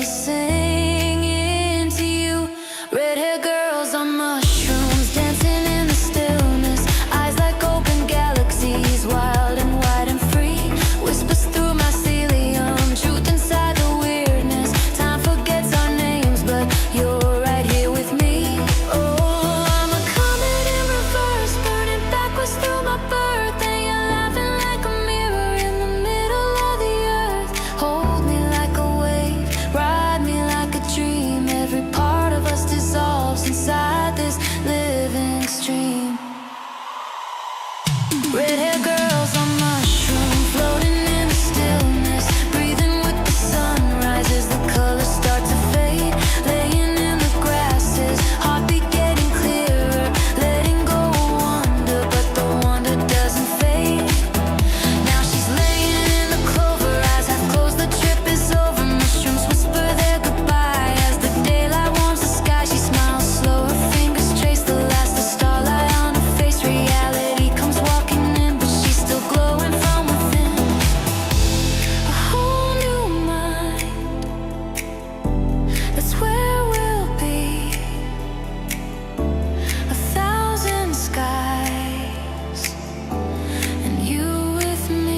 singing to you. Red hair girls on mushrooms, dancing in the stillness. Eyes like open galaxies, wild and wide and free. Whispers through mycelium, truth inside the weirdness. Time forgets our names, but you're right here with me. Oh, I'm a comet in reverse, burning backwards through my birth. And you're laughing like a mirror in the middle of the earth. Hold me like a wave, ride me like a dream. Every part of us dissolves inside this living stream. Red hair girls on mushroom, floating in the stillness, breathing with the sunrise as the colors start to fade. Laying in the grasses, heartbeat getting clearer, letting go of wonder, but the wonder doesn't fade. Now she's laying in the clover, eyes half closed, the trip is over. Mushrooms whisper their goodbye as the daylight warms the sky. She smiles slow, her fingers trace the last of starlight on her face. Reality comes walking in, but she's still glowing from within. A whole new mind, that's where we'll be. A thousand skies, and you with me.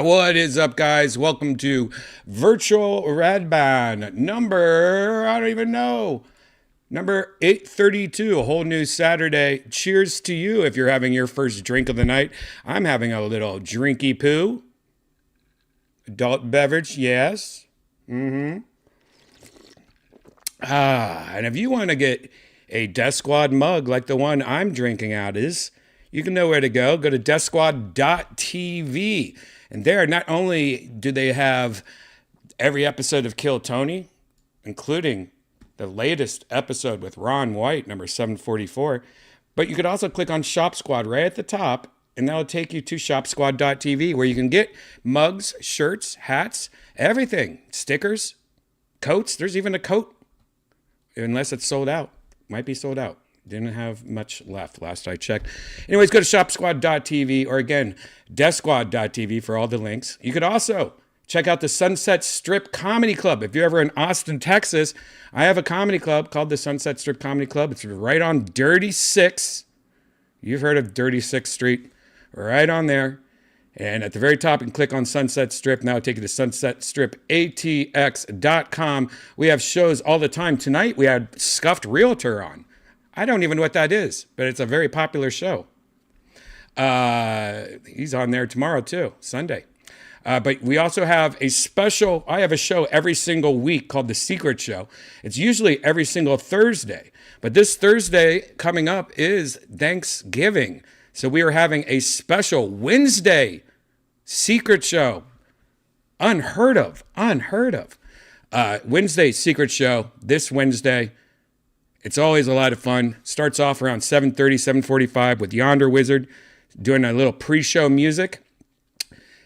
What is up, guys? Welcome to Virtual Redban number, I don't even know, number 832, a whole new Saturday. Cheers to you if you're having your first drink of the night. I'm having a little drinky poo. Adult beverage, yes. And if you want to get a Death Squad mug like the one I'm drinking out is, you can know where to go. Go to deathsquad.tv. And there, not only do they have every episode of Kill Tony, including the latest episode with Ron White, number 744, but you could also click on Shop Squad right at the top, and that'll take you to shopsquad.tv, where you can get mugs, shirts, hats, everything, stickers, coats. There's even a coat, unless it's sold out. Might be sold out. Didn't have much left last I checked. Anyways, go to shopsquad.tv, or again, deathsquad.tv for all the links. You could also check out the Sunset Strip Comedy Club. If you're ever in Austin, Texas, I have a comedy club called the Sunset Strip Comedy Club. It's right on Dirty 6. You've heard of Dirty 6th Street. Right on there. And at the very top, you can click on Sunset Strip. Now take you to sunsetstripatx.com. We have shows all the time. Tonight, we had Scuffed Realtor on. I don't even know what that is, but it's a very popular show. He's on there tomorrow too, Sunday. But we also have a special, I have a show every single week called The Secret Show. It's usually every single Thursday. But this Thursday coming up is Thanksgiving. So we are having a special Wednesday Secret Show. Unheard of. Wednesday Secret Show this Wednesday. It's always a lot of fun. Starts off around 7:30, 7:45 with Yonder Wizard doing a little pre-show music.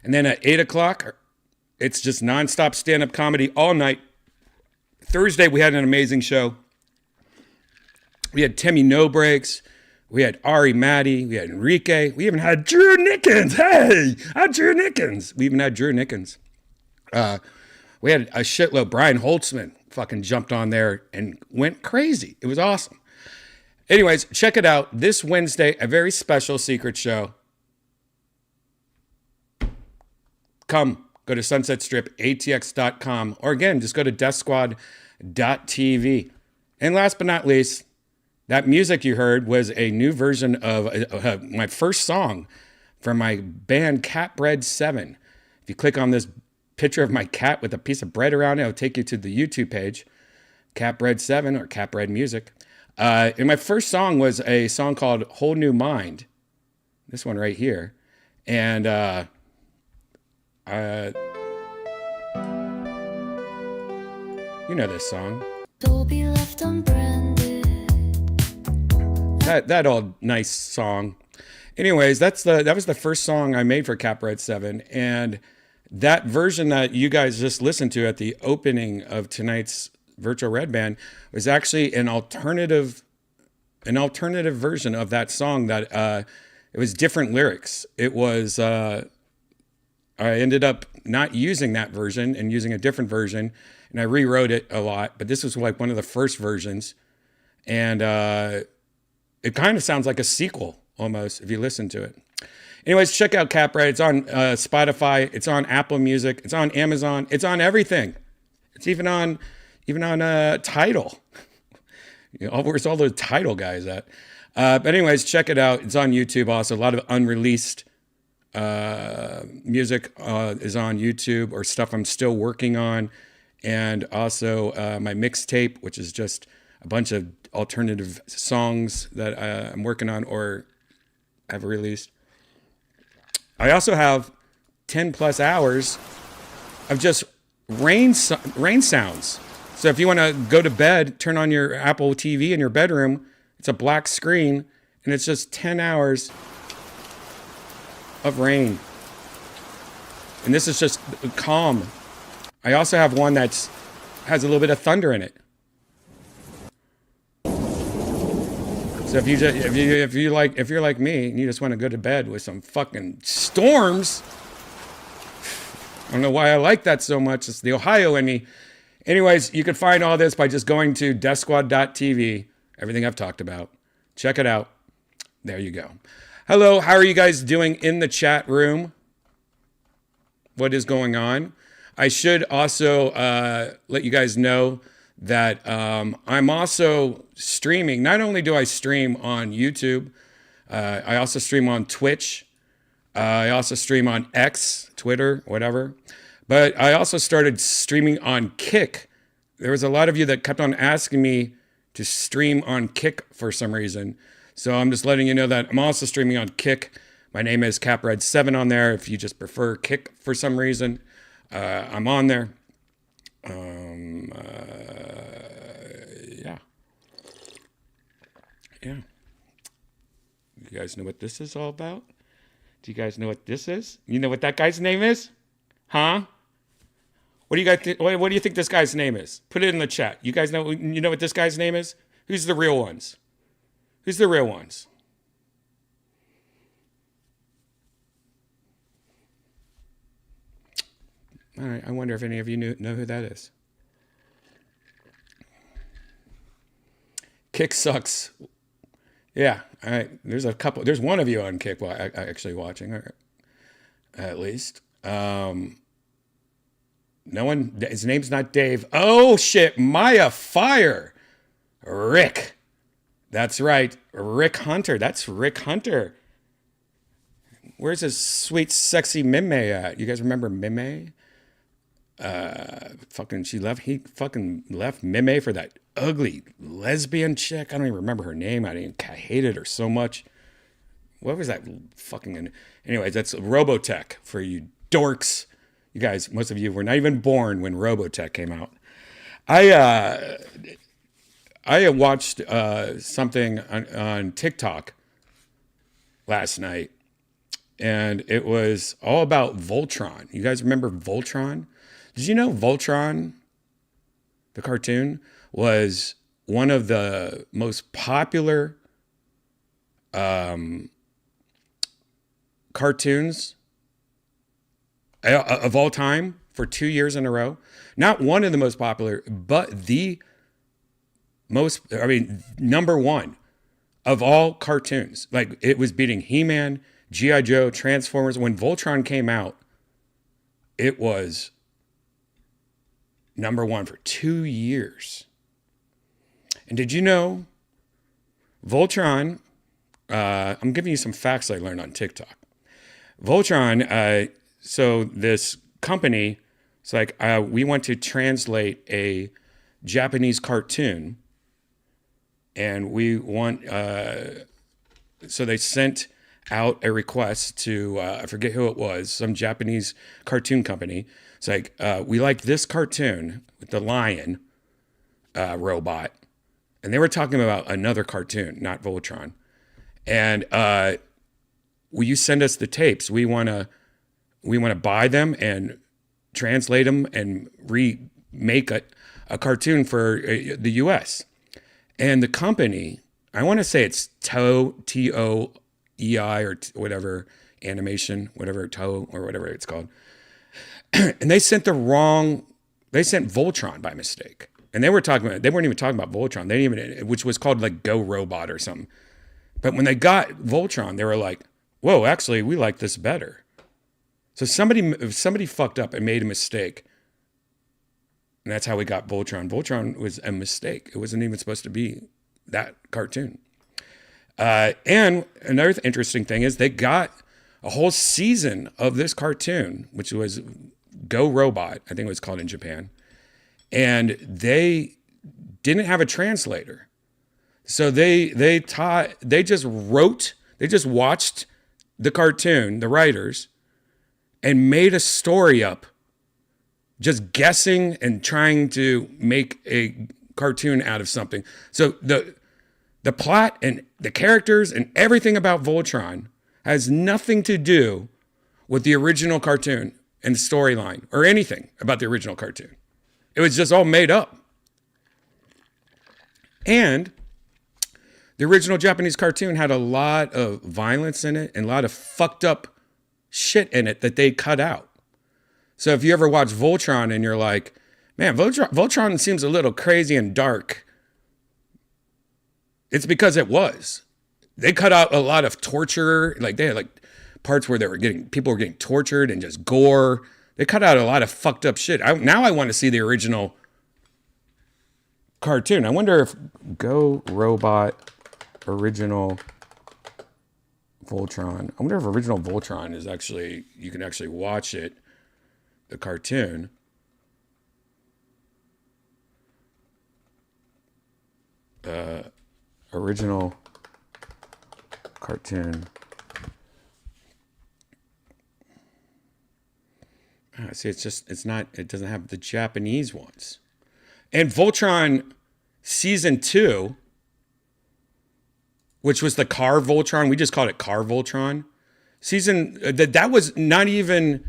And then at 8 o'clock, it's just nonstop stand-up comedy all night. Thursday, we had an amazing show. We had Timmy No Breaks. We had Ari Maddie. We had Enrique. We even had Drew Nickens. Hey, I'm Drew Nickens. We even had Drew Nickens. We had a shitload. Brian Holtzman fucking jumped on there and went crazy. It was awesome. Anyways, check it out. This Wednesday, a very special secret show. Come, go to sunsetstripatx.com, or again, just go to deathsquad.tv. And last but not least, that music you heard was a new version of my first song from my band Catbread 7. If you click on this picture of my cat with a piece of bread around it, it'll take you to the YouTube page, Catbread 7 or Catbread Music. And my first song was a song called Whole New Mind. This one right here. And you know this song. Will be left unbranded. That old nice song. Anyways, that was the first song I made for Cap Red 7, and that version that you guys just listened to at the opening of tonight's virtual Redban was actually an alternative version of that song. That it was different lyrics. It was I ended up not using that version and using a different version, and I rewrote it a lot. But this was like one of the first versions, and it kind of sounds like a sequel almost if you listen to it. Anyways, check out Cap Red. It's on Spotify. It's on Apple Music. It's on Amazon. It's on everything. It's even on Tidal. Where's all the Tidal guys at? But anyways, check it out. It's on YouTube also. A lot of unreleased music is on YouTube, or stuff I'm still working on. And also my mixtape, which is just a bunch of alternative songs that I'm working on or have released. I also have 10 plus hours of just rain sounds. So if you want to go to bed, turn on your Apple TV in your bedroom. It's a black screen, and it's just 10 hours of rain. And this is just calm. I also have one that has a little bit of thunder in it. So if you're like me and you just want to go to bed with some fucking storms, I don't know why I like that so much. It's the Ohio in me. Anyways, you can find all this by just going to deathsquad.tv. Everything I've talked about. Check it out. There you go. Hello, how are you guys doing in the chat room? What is going on? I should also let you guys know that I'm also streaming. Not only do I stream on YouTube, I also stream on Twitch. I also stream on X, Twitter, whatever. But I also started streaming on Kick. There was a lot of you that kept on asking me to stream on Kick for some reason. So I'm just letting you know that I'm also streaming on Kick. My name is CapRed7 on there. If you just prefer Kick for some reason, I'm on there. Yeah. You guys know what this is all about? Do you guys know what this is? You know what that guy's name is? Huh? What do you guys what do you think this guy's name is? Put it in the chat. You guys know what this guy's name is? Who's the real ones? Who's the real ones? All right, I wonder if any of you know who that is. Kick sucks. Yeah, all right. There's a couple. There's one of you on Kick actually watching, at least. No one. His name's not Dave. Oh shit! Maya Fire. Rick. That's right. Rick Hunter. That's Rick Hunter. Where's his sweet, sexy Mime at? You guys remember Mime? He fucking left Mime for that ugly lesbian chick. I don't even remember her name. I hated her so much. What was that fucking... Anyways, that's Robotech for you dorks. You guys, most of you were not even born when Robotech came out. I watched something on TikTok last night, and it was all about Voltron. You guys remember Voltron? Did you know Voltron, the cartoon, was one of the most popular cartoons of all time for 2 years in a row? Not one of the most popular, but the number one of all cartoons. Like, it was beating He-Man, G.I. Joe, Transformers. When Voltron came out, it was number one for 2 years. And did you know Voltron, I'm giving you some facts I learned on TikTok. Voltron, so this company, it's like, we want to translate a Japanese cartoon, and we want, so they sent out a request to, I forget who it was, some Japanese cartoon company. It's like, we like this cartoon with the lion robot. And they were talking about another cartoon, not Voltron. And will you send us the tapes? We want to buy them and translate them and remake a cartoon for the U.S. And the company, I want to say it's Toei or whatever, animation, whatever, Toe or whatever it's called. And they sent Voltron by mistake. And they weren't even talking about Voltron. They didn't even, which was called like Go Robot or something. But when they got Voltron, they were like, whoa, actually, we like this better. So somebody fucked up and made a mistake. And that's how we got Voltron. Voltron was a mistake. It wasn't even supposed to be that cartoon. And another interesting thing is they got a whole season of this cartoon, which was Go Robot, I think it was called in Japan. And they didn't have a translator. So they just watched the cartoon, the writers, and made a story up, just guessing and trying to make a cartoon out of something. So the plot and the characters and everything about Voltron has nothing to do with the original cartoon and the storyline or anything about the original cartoon. It was just all made up. And the original Japanese cartoon had a lot of violence in it and a lot of fucked up shit in it that they cut out. So if you ever watch Voltron and you're like, man, Voltron seems a little crazy and dark, it's because it was. They cut out a lot of torture. Like they had like parts where people were getting tortured and just gore. They cut out a lot of fucked up shit. Now I want to see the original cartoon. I wonder if Go Robot original Voltron. I wonder if original Voltron is actually, you can actually watch it, the cartoon. Original cartoon. See, it doesn't have the Japanese ones. And Voltron season 2, which was the car Voltron, we just called it car Voltron. That was not even,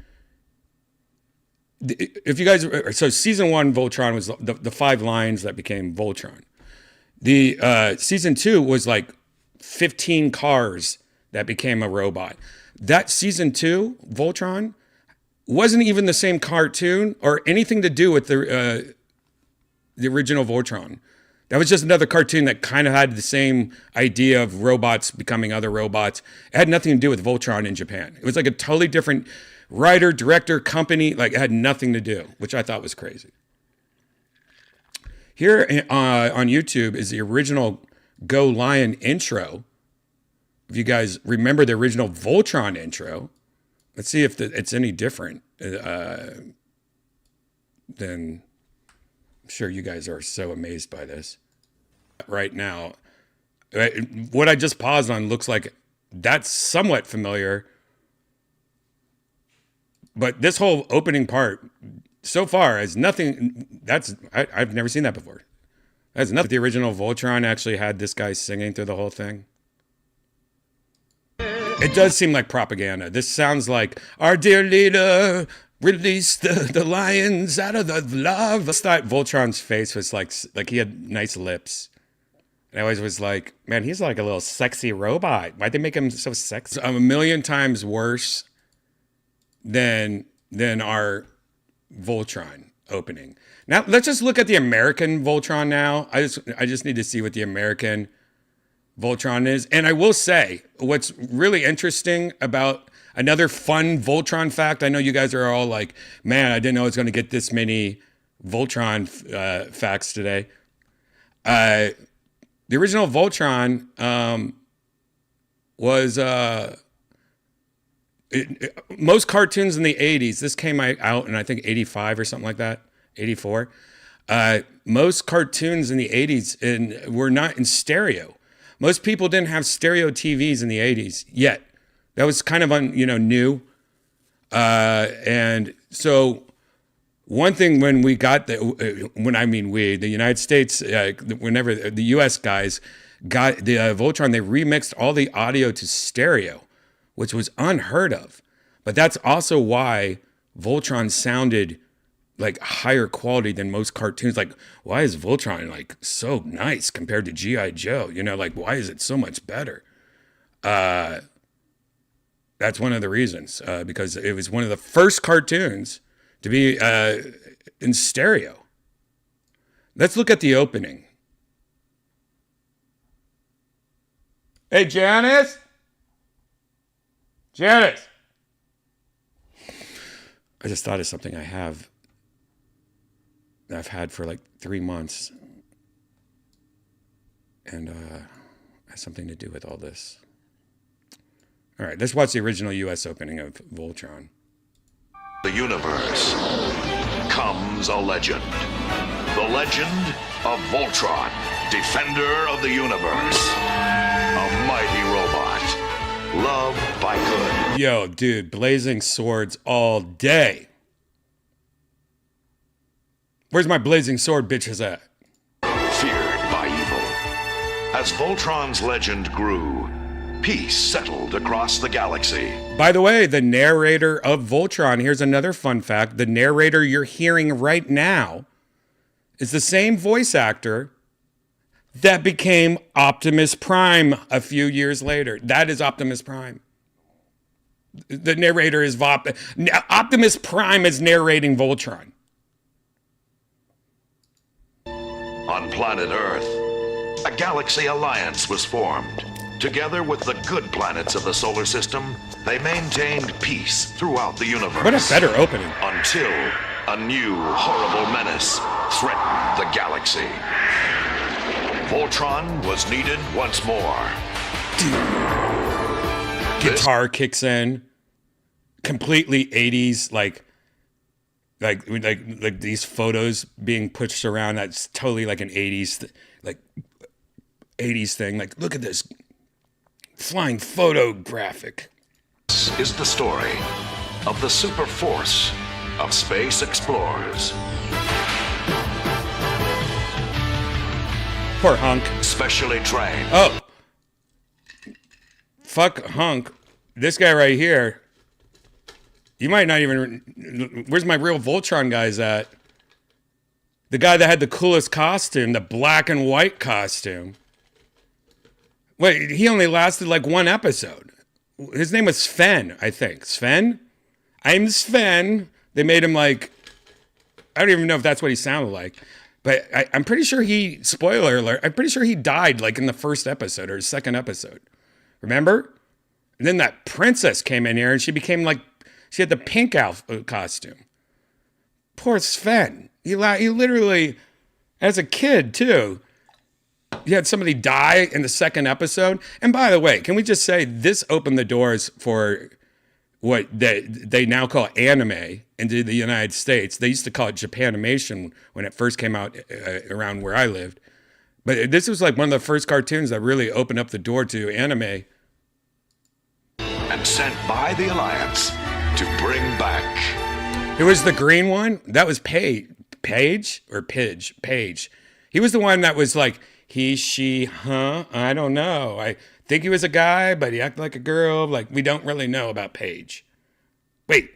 if you guys, so season 1 Voltron was the 5 lines that became Voltron. The season 2 was like 15 cars that became a robot. That season 2 Voltron wasn't even the same cartoon or anything to do with the original Voltron. That was just another cartoon that kind of had the same idea of robots becoming other robots. It had nothing to do with Voltron in Japan. It was like a totally different writer, director, company. Like it had nothing to do, which I thought was crazy. Here on YouTube is the original Go Lion intro. If you guys remember the original Voltron intro, let's see if it's any different than, I'm sure you guys are so amazed by this. Right now, what I just paused on looks like that's somewhat familiar. But this whole opening part so far has nothing, I've never seen that before. That's nothing. The original Voltron actually had this guy singing through the whole thing. It does seem like propaganda. This sounds like, our dear leader released the lions out of the lava. I thought Voltron's face was like he had nice lips. And I always was like, man, he's like a little sexy robot. Why'd they make him so sexy? I'm a million times worse than our Voltron opening. Now, let's just look at the American Voltron now. I just need to see what the American Voltron is. And I will say, what's really interesting about another fun Voltron fact, I know you guys are all like, man, I didn't know I was going to get this many Voltron facts today. The original Voltron was most cartoons in the 80s. This came out in, I think, 85 or something like that, 84. Most cartoons in the 80s were not in stereo. Most people didn't have stereo TVs in the 80s yet. That was kind of new. And so one thing when we got the United States, whenever the U.S. guys got the Voltron, they remixed all the audio to stereo, which was unheard of. But that's also why Voltron sounded like higher quality than most cartoons. Like, why is Voltron like so nice compared to G.I. Joe? Like, why is it so much better? That's one of the reasons, because it was one of the first cartoons to be in stereo. Let's look at the opening. Hey, Janice? Janice! I just thought of something I've had for like 3 months. And has something to do with all this. All right, let's watch the original U.S. opening of Voltron. The universe comes a legend. The legend of Voltron, defender of the universe. A mighty robot, loved by good. Yo, dude, blazing swords all day. Where's my blazing sword bitches at? Feared by evil. As Voltron's legend grew, peace settled across the galaxy. By the way, the narrator of Voltron, here's another fun fact. The narrator you're hearing right now is the same voice actor that became Optimus Prime a few years later. That is Optimus Prime. The narrator is Optimus Prime is narrating Voltron. On planet Earth, a galaxy alliance was formed. Together with the good planets of the solar system, they maintained peace throughout the universe. What a better opening. Until a new horrible menace threatened the galaxy. Voltron was needed once more. Guitar kicks in. Completely 80s, like these photos being pushed around. That's totally like an 80s, like 80s thing. Like, look at this flying photographic. This is the story of the super force of space explorers. Poor Hunk. Specially trained. Oh. Fuck Hunk. This guy right here. You might not even... Where's my real Voltron guys at? The guy that had the coolest costume, the black and white costume. Wait, he only lasted like one episode. His name was Sven, I think. Sven? I'm Sven. They made him like... I don't even know if that's what he sounded like. But I'm pretty sure spoiler alert, I'm pretty sure he died like in the first episode or second episode. Remember? And then that princess came in here and she became like... She had the pink costume. Poor Sven. He literally, as a kid too, you had somebody die in the second episode. And by the way, can we just say this opened the doors for what they now call anime into the United States. They used to call it Japanimation when it first came out around where I lived. But this was like one of the first cartoons that really opened up the door to anime. And sent by the Alliance to bring back. Who was the green one? That was Page or Pidge? Page. He was the one that was like, he, she, huh? I don't know. I think he was a guy, but he acted like a girl. Like, we don't really know about Page. Wait,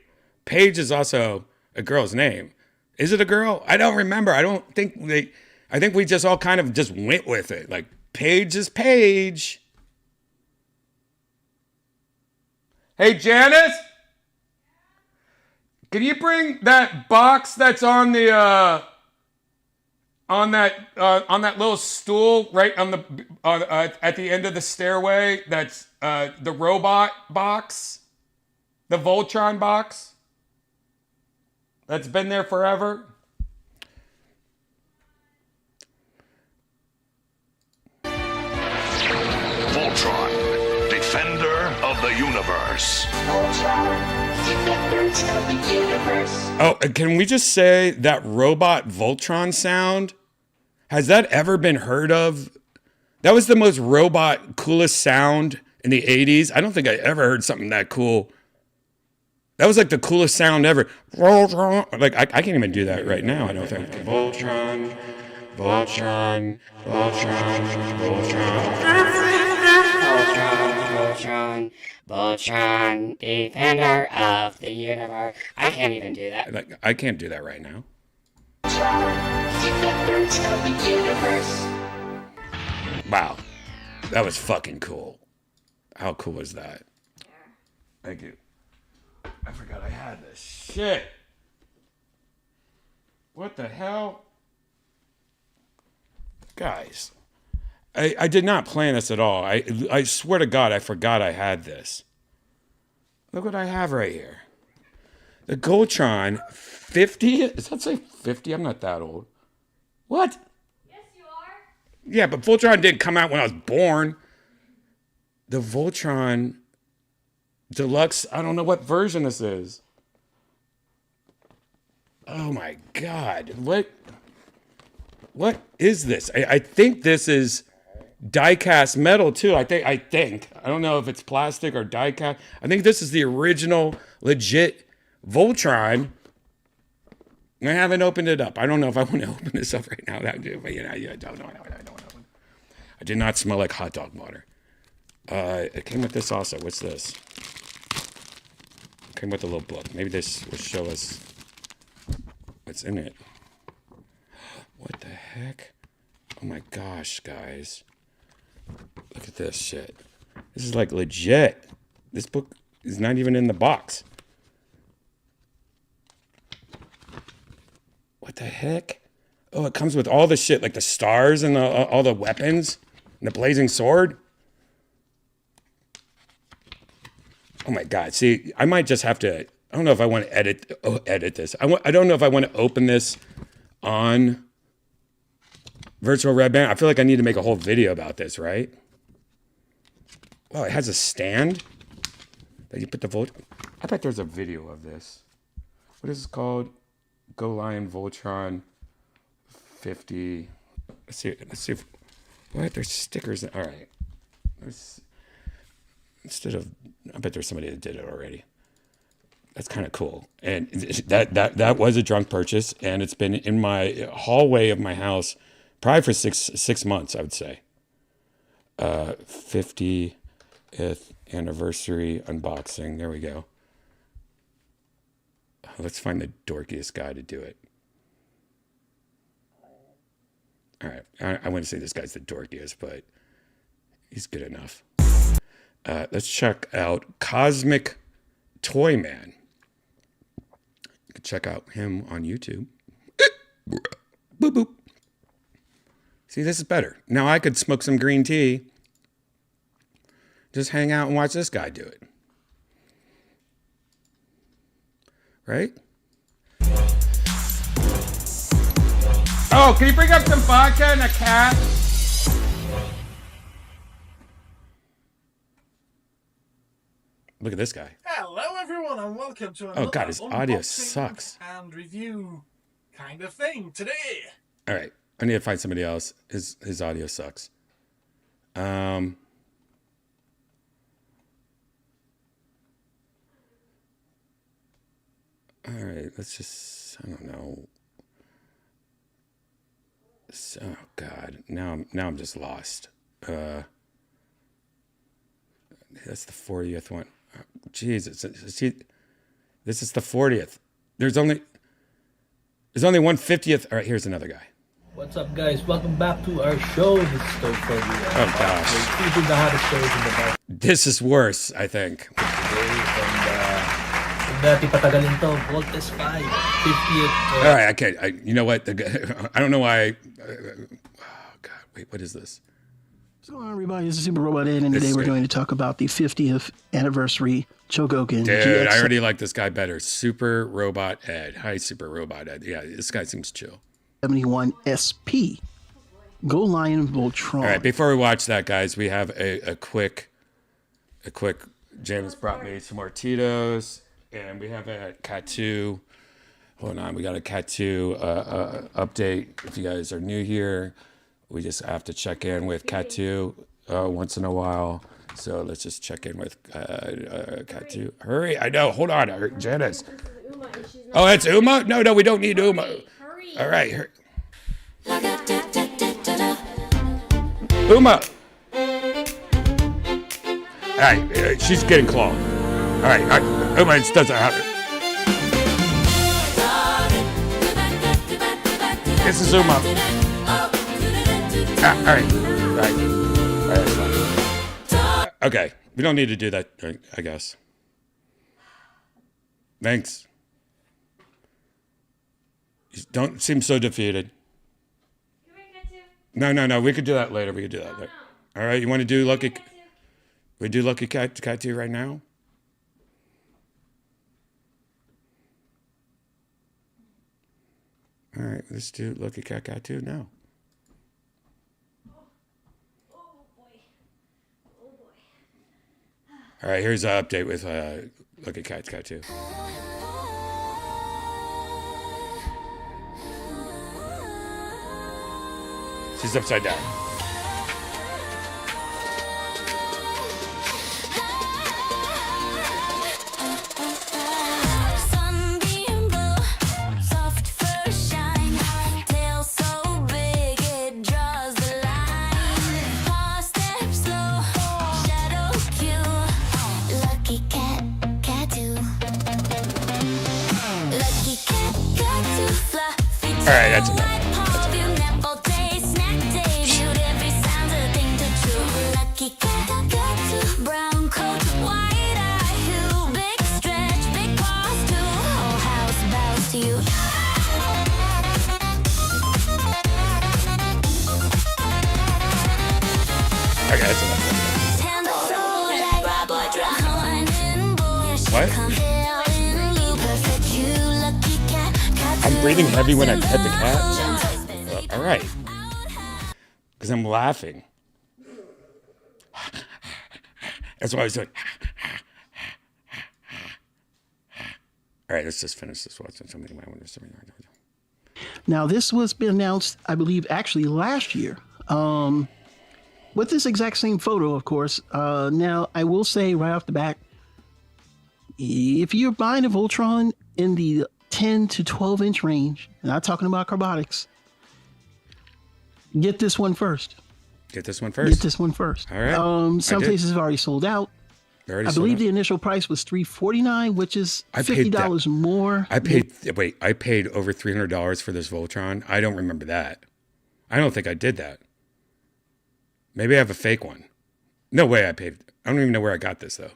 Page is also a girl's name. Is it a girl? I don't remember. I think we just all kind of just went with it. Like, Page is Page. Hey, Janice? Can you bring that box that's on the on that little stool right on the at the end of the stairway? That's the robot box, the Voltron box. That's been there forever. Voltron, defender of the universe. Voltron, defenders of the universe. Oh, can we just say that robot Voltron sound? Has that ever been heard of? That was the most robot, coolest sound in the 80s. I don't think I ever heard something that cool. That was like the coolest sound ever. Like, I can't even do that right now, I don't think. Voltron, Voltron, Voltron, Voltron, Voltron, defender of the universe. I can't even do that. Like, I can't do that right now. Defenders of the universe. Wow. That was fucking cool. How cool was that? Thank you. I forgot I had this shit. What the hell? Guys, I did not plan this at all. I swear to God, I forgot I had this. Look what I have right here. The Voltron 50? Does that say 50? I'm not that old. What? Yes, you are. Yeah, but Voltron didn't come out when I was born. The Voltron Deluxe, I don't know what version this is. Oh my God. What is this? I think this is die-cast metal too. I think. I don't know if it's plastic or die-cast. I think this is the original legit Voltron. I haven't opened it up. I don't know if I want to open this up right now. But I don't know. I did not smell like hot dog water. It came with this also. What's this? It came with a little book. Maybe this will show us what's in it. What the heck? Oh my gosh, guys. Look at this shit. This is like legit. This book is not even in the box. What the heck? Oh, it comes with all the shit, like the stars and all the weapons and the blazing sword. Oh my God. See, I might just have to, I don't know if I want to edit this. I don't know if I want to open this on Virtual Redban. I feel like I need to make a whole video about this, right? Oh, it has a stand that you put the Volt. I bet there's a video of this. What is this called? Go Lion Voltron 50. Let's see if, what? There's stickers. All right. I bet there's somebody that did it already. That's kind of cool. And that was a drunk purchase, and it's been in my hallway of my house probably for six months, I would say. 50th anniversary unboxing. There we go. Let's find the dorkiest guy to do it. All right. I wouldn't say this guy's the dorkiest, but he's good enough. Let's check out Cosmic Toy Man. You can check out him on YouTube. Boop, boop. See, this is better. Now I could smoke some green tea. Just hang out and watch this guy do it. Right? Oh, can you bring up some vodka and a cat? Look at this guy. Hello everyone and welcome to another God, his audio unboxing sucks. and review kind of thing today. All right, I need to find somebody else. His audio sucks. All right, let's just, I don't know. Oh God, now I'm just lost. That's the 40th one. Jesus, this is the 40th. There's only 150th. All right, here's another guy. What's up, guys? Welcome back to our show. This is Stoke for you. Oh gosh, Featuring the hottest shows in the market this is worse, I think. today. And natin patagalin to. Voltes 5, 50th. All right, okay. You know what? I don't know why. Oh God, wait, what is this? So everybody, this is Super Robot Ed, and This today is we're good. going to talk about the 50th anniversy Chogokin Dude, GX I already like this guy better. Super Robot Ed. Hi, Super Robot Ed. Yeah, this guy seems chill. 71 SP. Go Lion Voltron. All right, before we watch that, guys, we have a quick. James brought me some more Tito's, and we have a Cat 2. Hold on, we got a Cat 2 update. If you guys are new here, we just have to check in with Cat 2 once in a while. So let's just check in with Katu. Hurry! I know. Hold on, Janice. Oh, it's Uma? No, we don't need Uma. Hurry. All right. Uma. All right, she's getting clogged. All right, Uma, it doesn't happen. This is Uma. All right. That's fine. Okay, we don't need to do that, I guess. Thanks. You don't seem so defeated. No, we could do that later. All right, you want to do Lucky... We do Lucky Katu right now? All right, let's do Lucky Katu now. All right, here's an update with Lucky Katu. She's upside down. Sunbeam blue, soft fur shine, tail so big it draws the line. Paw step slow, shadow cue. Lucky Katu. Lucky Katu, fluffy tail. All right, that's enough. Brown coat, white eye hue, big stretch, big paws too. Whole house bows to you. Okay, that's enough. What? I'm breathing heavy when I pet the cat. All right, because I'm laughing. That's what I was doing. All right, let's just finish this. Watching somebody might want to. Now, this was been announced, I believe, actually last year. With this exact same photo, of course. Now, I will say right off the bat, if you're buying a Voltron in the 10 to 12 inch range, and I'm talking about carbonics, get this one first. Get this one first. All right. Some places have already sold out. I believe the initial price was $349, which is $50 more. I paid over $300 for this Voltron. I don't remember that. I don't think I did that. Maybe I have a fake one. No way I paid. I don't even know where I got this though.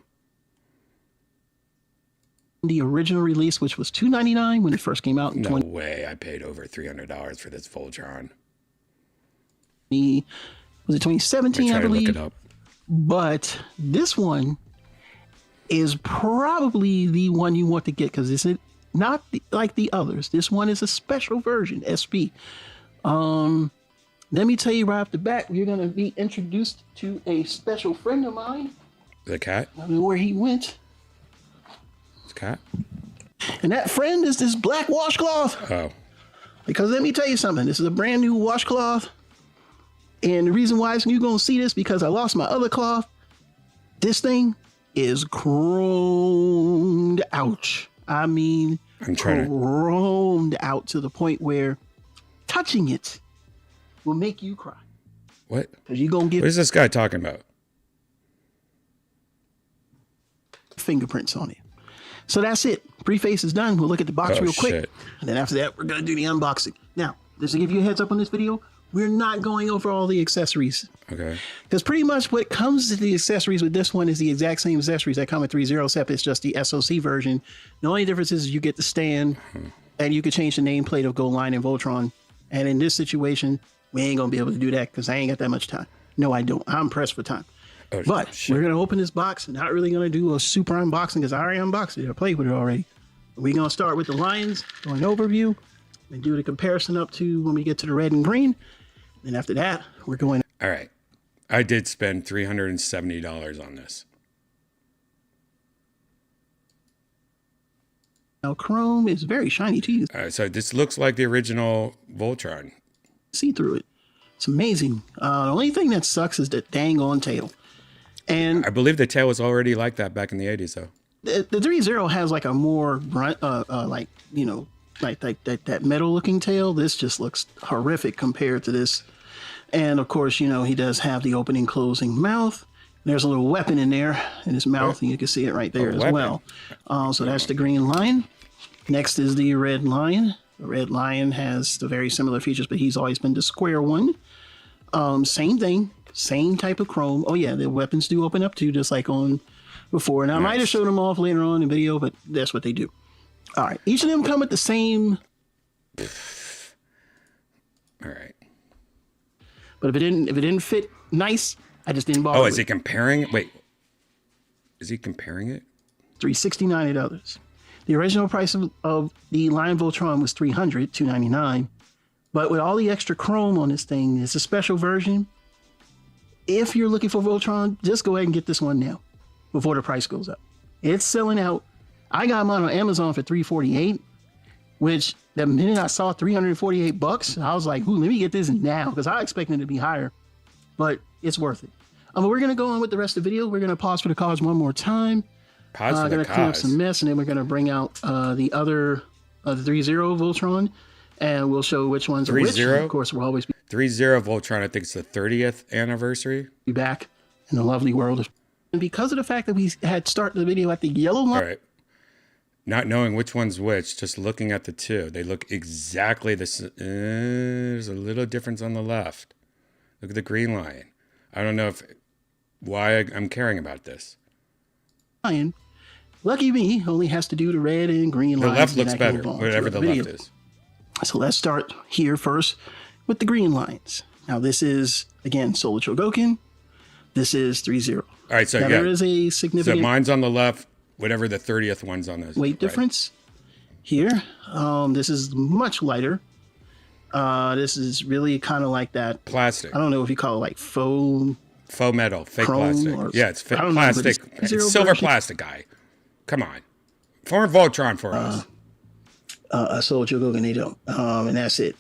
The original release, which was $299 when it first came out. No way I paid over $300 for this Voltron. Was it 2017, I believe? Look it up. But this one is probably the one you want to get because it's not like the others. This one is a special version, SP. Let me tell you right off the bat, you're going to be introduced to a special friend of mine. The cat? I don't know where he went. It's cat? And that friend is this black washcloth. Oh. Because let me tell you something. This is a brand new washcloth. And the reason why you're going to see this because I lost my other cloth. This thing is chromed out. I mean, chromed out to the point where touching it will make you cry. What? Because you're going to get... What is this guy talking about? Fingerprints on it. So that's it. Preface is done. We'll look at the box real quick. Shit. And then after that, we're going to do the unboxing. Now, just to give you a heads up on this video, we're not going over all the accessories. Okay. Because pretty much what comes to the accessories with this one is the exact same accessories that come with 3.0, except it's just the SoC version. The only difference is you get the stand and you can change the nameplate of Gold Line and Voltron. And in this situation, we ain't going to be able to do that because I ain't got that much time. No, I don't. I'm pressed for time. Oh, but shit. we're going to open this box. Not really going to do a super unboxing because I already unboxed it. I played with it already. We're going to start with the Lions, do an overview, and do the comparison up to when we get to the red and green. And after that, we're going... All right. I did spend $370 on this. Now, chrome is very shiny too. All right, so this looks like the original Voltron. See through it. It's amazing. The only thing that sucks is the dang on tail. And I believe the tail was already like that back in the 80s, though. the 3-0 has like a more like, you know, like that metal looking tail. This just looks horrific compared to this. And of course, you know, he does have the opening closing mouth. There's a little weapon in there in his mouth, and you can see it right there as weapon. well. So that's the green lion. Next is the red lion. The red lion has the very similar features, but he's always been the square one. Same thing, same type of chrome. Oh yeah, the weapons do open up too, just like on before. Now I might have showed them off later on in the video, but that's what they do. All right, each of them come with the same. All right. But if it didn't fit nice, I just didn't bother. Oh, is he comparing? Wait, is he comparing it? $369 at others. The original price of the Lion Voltron was $299, but with all the extra chrome on this thing, it's a special version. If you're looking for Voltron, just go ahead and get this one now before the price goes up. It's selling out. I got mine on Amazon for $348, which the minute I saw $348, I was like, ooh, let me get this now, because I expected it to be higher, but it's worth it. We're going to go on with the rest of the video. We're going to pause for the cause one more time. Pause for the going to clean up cause. some mess, and then we're going to bring out the other, the 3-0 Voltron, and we'll show which ones are which. 3-0? Of course, we'll always 3-0 Voltron, I think it's the 30th anniversary. be back in the lovely world of... And because of the fact that we had started the video at the yellow line... All right. Not knowing which one's which, just looking at the two. They look exactly the same. There's a little difference on the left. Look at the green line. I don't know why I'm caring about this. Lion, lucky me, only has to do the red and green The lines. left and looks I can better, move on whatever to the video. left is. So let's start here first with the green lines. Now this is, again, Solar Chogokin. This is 3-0. All right, so Now yeah. there is a So significant mine's on the left, whatever the 30th one's on this. weight difference here. This is much lighter. This is really kind of like that. Plastic. I don't know if you call it like faux Metal, fake chrome plastic. or- Yeah, it's I don't know, but plastic. it's zero It's silver version. plastic guy. Come on. Form Voltron for us. a Solar Chogokin. They don't. And that's it.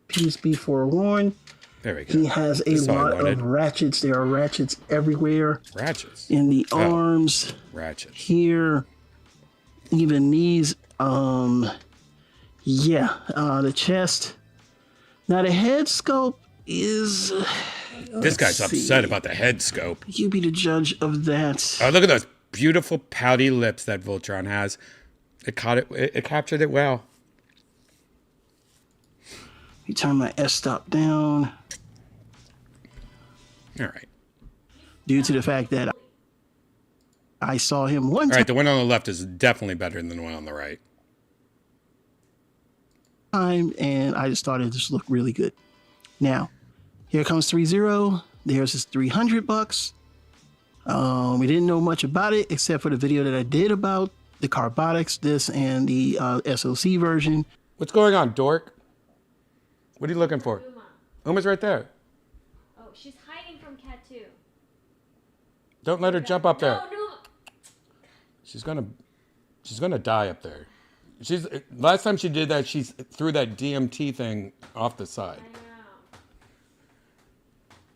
Please be forewarned. There we go. He has a That's all I lot wanted. of ratchets. There are ratchets everywhere. Ratchets. In the Oh. arms, Ratchets. here, even these. Yeah, the chest. Now the head sculpt is. This guy's let's see. upset about the head scope. You be the judge of that. Oh, look at those beautiful pouty lips that Voltron has. It caught it. It captured it well. You turn my S stop down All right. due to the fact that I saw him one All right. The one on the left is definitely better than the one on the right. time, and I just thought it just looked really good. Now, here comes 3-0. There's his $300. We didn't know much about it except for the video that I did about the Carbotics, this, and the SOC version. What's going on, dork? What are you looking for? Uma's right there. Oh, she's hiding from Cat 2. Don't let her jump up there. No. She's gonna die up there. Last time she did that, she threw that DMT thing off the side.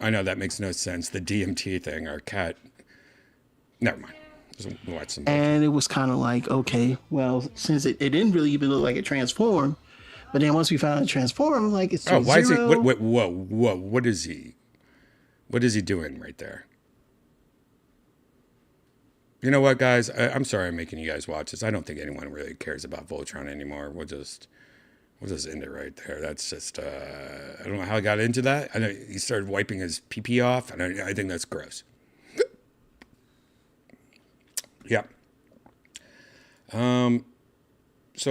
I know that makes no sense. The DMT thing, our cat. Never mind. Just watch some. And it was kind of like, okay, well, since it didn't really even look like it transformed, but then once we found it transformed, like it's 3-0. Oh, why is he? Whoa! What is he? What is he doing right there? You know what, guys? I'm sorry I'm making you guys watch this. I don't think anyone really cares about Voltron anymore. We'll just end it right there. That's just I don't know how I got into that. I know he started wiping his pee off, and I think that's gross. Yeah. So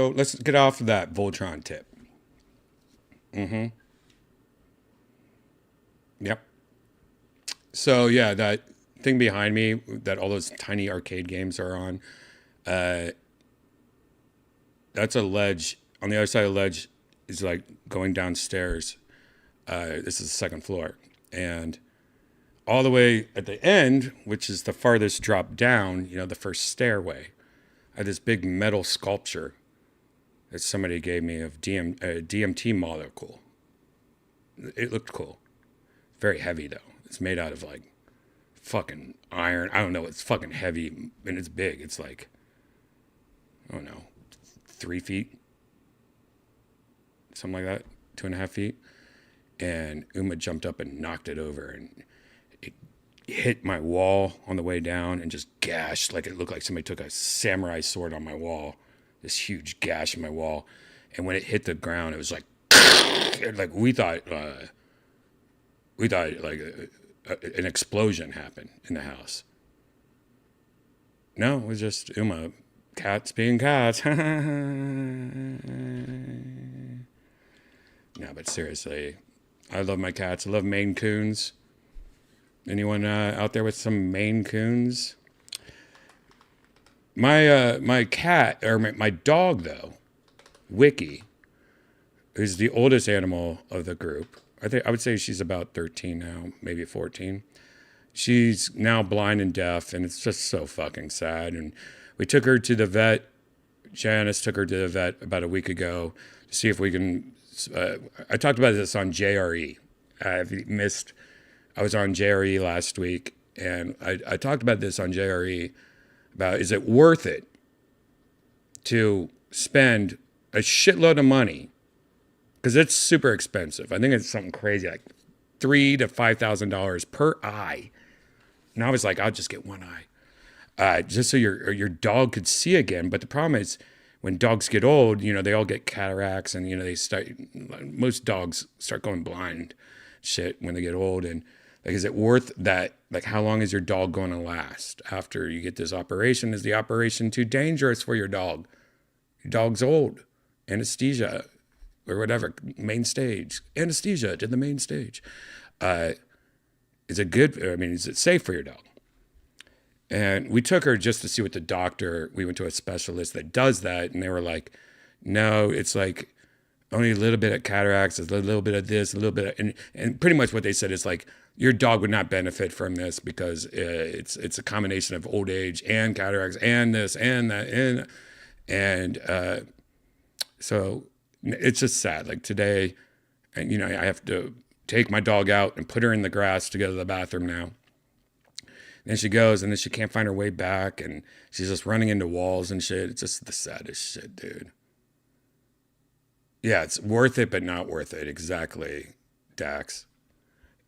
let's get off of that Voltron tip. Yep. So yeah, that thing behind me that all those tiny arcade games are on, that's a ledge. On the other side of the ledge is like going downstairs. This is the second floor. And all the way at the end, which is the farthest drop down, you know, the first stairway, I had this big metal sculpture that somebody gave me of DMT molecule. It looked cool. Very heavy though. It's made out of like fucking iron. I don't know. It's fucking heavy and it's big. It's like, I don't know, 3 feet, something like that, 2.5 feet. And Uma jumped up and knocked it over, and it hit my wall on the way down and just gashed, like it looked like somebody took a samurai sword on my wall, this huge gash in my wall. And when it hit the ground, it was like, like we thought like an explosion happened in the house. No, it was just Uma, cats being cats. No, but seriously, I love my cats. I love Maine Coons. Anyone out there with some Maine Coons? My cat, or my dog though, Wiki, who's the oldest animal of the group. I would say she's about 13 now, maybe 14. She's now blind and deaf, and it's just so fucking sad. And we took her to the vet. Janice took her to the vet about a week ago to see if we can. I talked about this on JRE. If you missed, I was on JRE last week, and I talked about this on JRE about, is it worth it to spend a shitload of money, because it's super expensive. I think it's something crazy, like $3,000 to $5,000 per eye. And I was like, I'll just get one eye, just so your dog could see again. But the problem is, when dogs get old, they all get cataracts, and most dogs start going blind, shit, when they get old. And like, is it worth that? Like, how long is your dog going to last after you get this operation? Is the operation too dangerous for your dog? Your dog's old, anesthesia, or whatever, main stage, anesthesia to the main stage. Is it safe for your dog? And we took her just to see what we went to a specialist that does that. And they were like, no, it's like only a little bit of cataracts, a little bit of this, a little bit of, and pretty much what they said is like, your dog would not benefit from this because it's a combination of old age and cataracts and this and that. And so it's just sad. Like today, and I have to take my dog out and put her in the grass to go to the bathroom now. And then she goes, and then she can't find her way back, and she's just running into walls and shit. It's just the saddest shit, dude. Yeah, it's worth it, but not worth it. Exactly, Dax.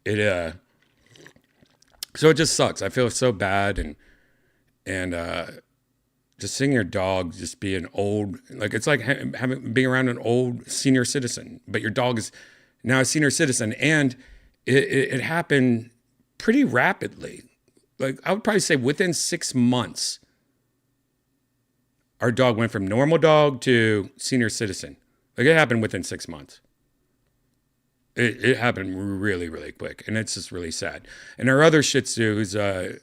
So it just sucks. I feel so bad, and just seeing your dog just be an old, like, it's like being around an old senior citizen, but your dog is now a senior citizen, and it happened pretty rapidly. Like, I would probably say within 6 months, our dog went from normal dog to senior citizen. Like, it happened within 6 months. It happened really, really quick, and it's just really sad. And our other Shih Tzu, who's I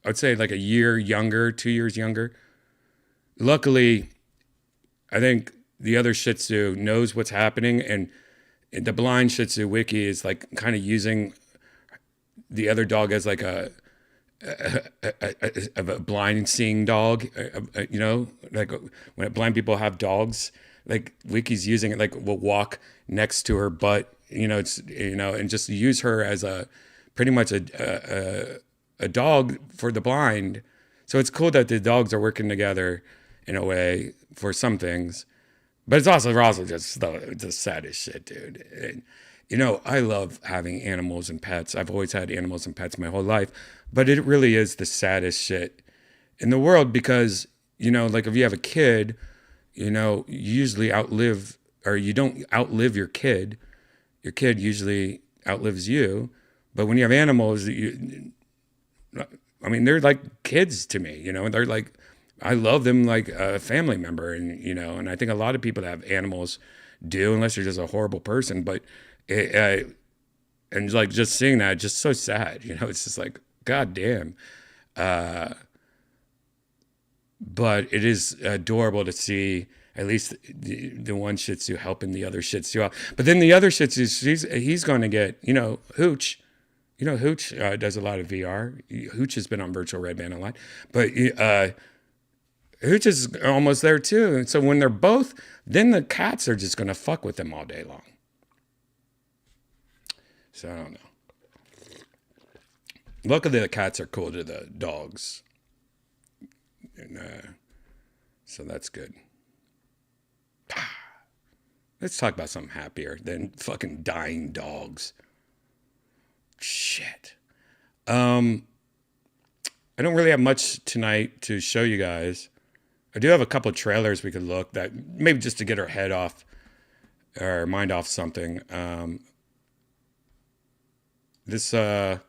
would say like a year younger, 2 years younger. Luckily, I think the other Shih Tzu knows what's happening, and the blind Shih Tzu, Wiki, is like kind of using the other dog as like a blind seeing dog, like when blind people have dogs, like Wiki's using it, like will walk next to her butt, and just use her as pretty much a dog for the blind. So it's cool that the dogs are working together in a way for some things, but it's also just the saddest shit, dude. And, I love having animals and pets. I've always had animals and pets my whole life, but it really is the saddest shit in the world because, like if you have a kid, you usually you don't outlive your kid. Your kid usually outlives you. But when you have animals, they're like kids to me, they're like, I love them like a family member. And I think a lot of people that have animals do, unless you're just a horrible person. But and like just seeing that, just so sad, it's just like, God damn. But it is adorable to see at least the one Shih Tzu helping the other Shih Tzu out. But then the other Shih Tzu, he's going to get, Hooch. Hooch does a lot of VR. Hooch has been on virtual Redban a lot. But Hooch is almost there too. And so when they're both, then the cats are just going to fuck with them all day long. So I don't know. Luckily, the cats are cool to the dogs. And, so that's good. Let's talk about something happier than fucking dying dogs. Shit. I don't really have much tonight to show you guys. I do have a couple of trailers we could look that maybe just to get our head off or mind off something. There's a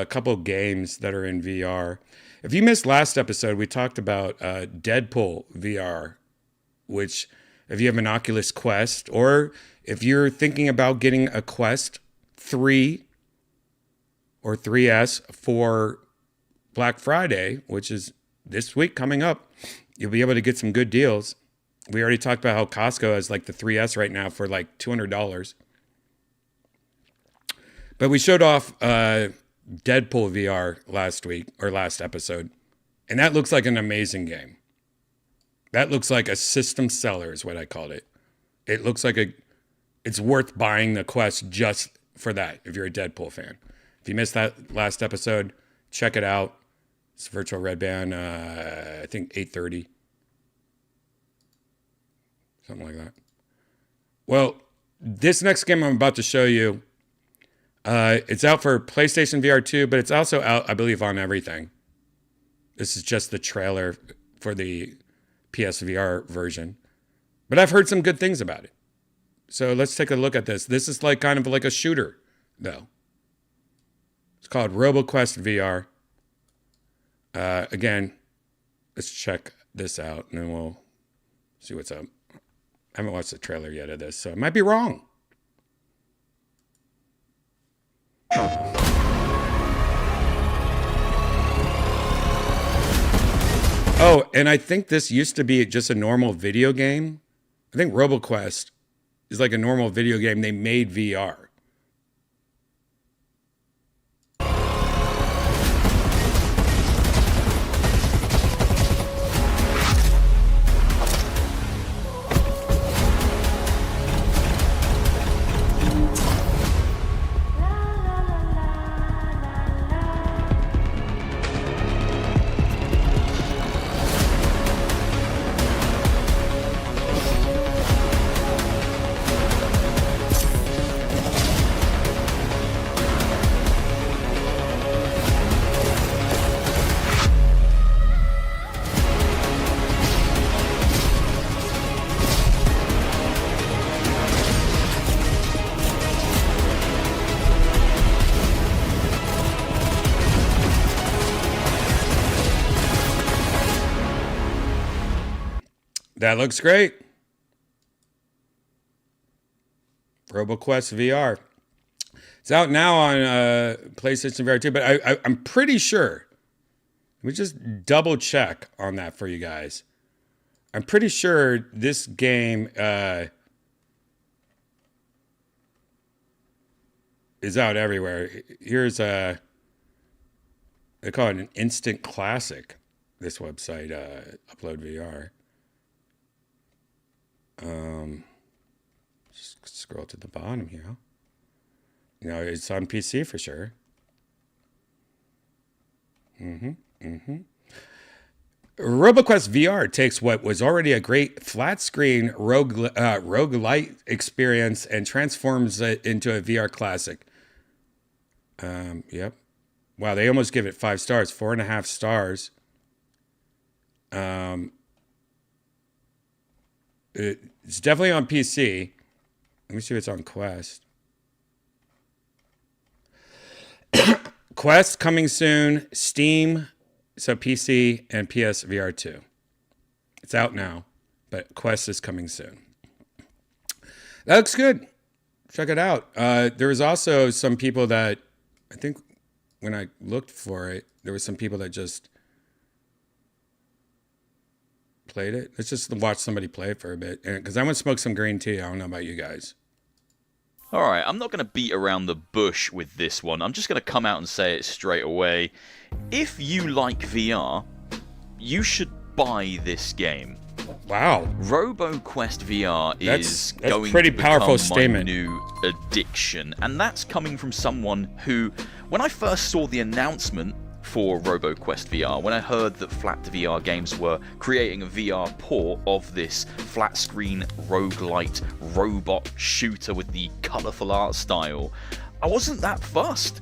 couple of games that are in VR. If you missed last episode, we talked about Deadpool VR, which if you have an Oculus Quest, or if you're thinking about getting a Quest 3 or 3S for Black Friday, which is this week coming up, you'll be able to get some good deals. We already talked about how Costco has like the 3S right now for like $200. But we showed off Deadpool VR last week or last episode, and that looks like an amazing game. That looks like a system seller is what I called it. It looks like it's worth buying the Quest just for that if you're a Deadpool fan. If you missed that last episode, check it out. It's virtual Redban, I think 8:30. Something like that. Well, this next game I'm about to show you, it's out for PlayStation VR 2, but it's also out, I believe, on everything. This is just the trailer for the PSVR version. But I've heard some good things about it. So let's take a look at this. This is like kind of like a shooter, though. It's called RoboQuest VR. Again, let's check this out, and then we'll see what's up. I haven't watched the trailer yet of this, so I might be wrong. Oh, and I think this used to be just a normal video game. I think RoboQuest is like a normal video game. They made VR. That looks great. RoboQuest VR. It's out now on PlayStation VR 2, but I'm pretty sure. Let me just double check on that for you guys. I'm pretty sure this game is out everywhere. Here's they call it an instant classic. This website, Upload VR. Just scroll to the bottom here. You know, it's on PC for sure. RoboQuest VR takes what was already a great flat screen roguelite experience and transforms it into a VR classic. Yep. Wow, they almost give it 5 stars, 4.5 stars. It's definitely on PC. Let me see if it's on Quest. Quest coming soon. Steam, so PC and PS VR 2. It's out now, but Quest is coming soon. That looks good. Check it out. There was also some people that, I think when I looked for it, there were some people that just played it. Let's just watch somebody play it for a bit. Because I want to smoke some green tea. I don't know about you guys. Alright, I'm not going to beat around the bush with this one. I'm just going to come out and say it straight away. If you like VR, you should buy this game. Wow. RoboQuest VR is That's going pretty to powerful become statement. my new addiction, and that's coming from someone who, when I first saw the announcement for RoboQuest VR, when I heard that Flat VR Games were creating a VR port of this flat screen roguelite robot shooter with the colourful art style, I wasn't that fussed.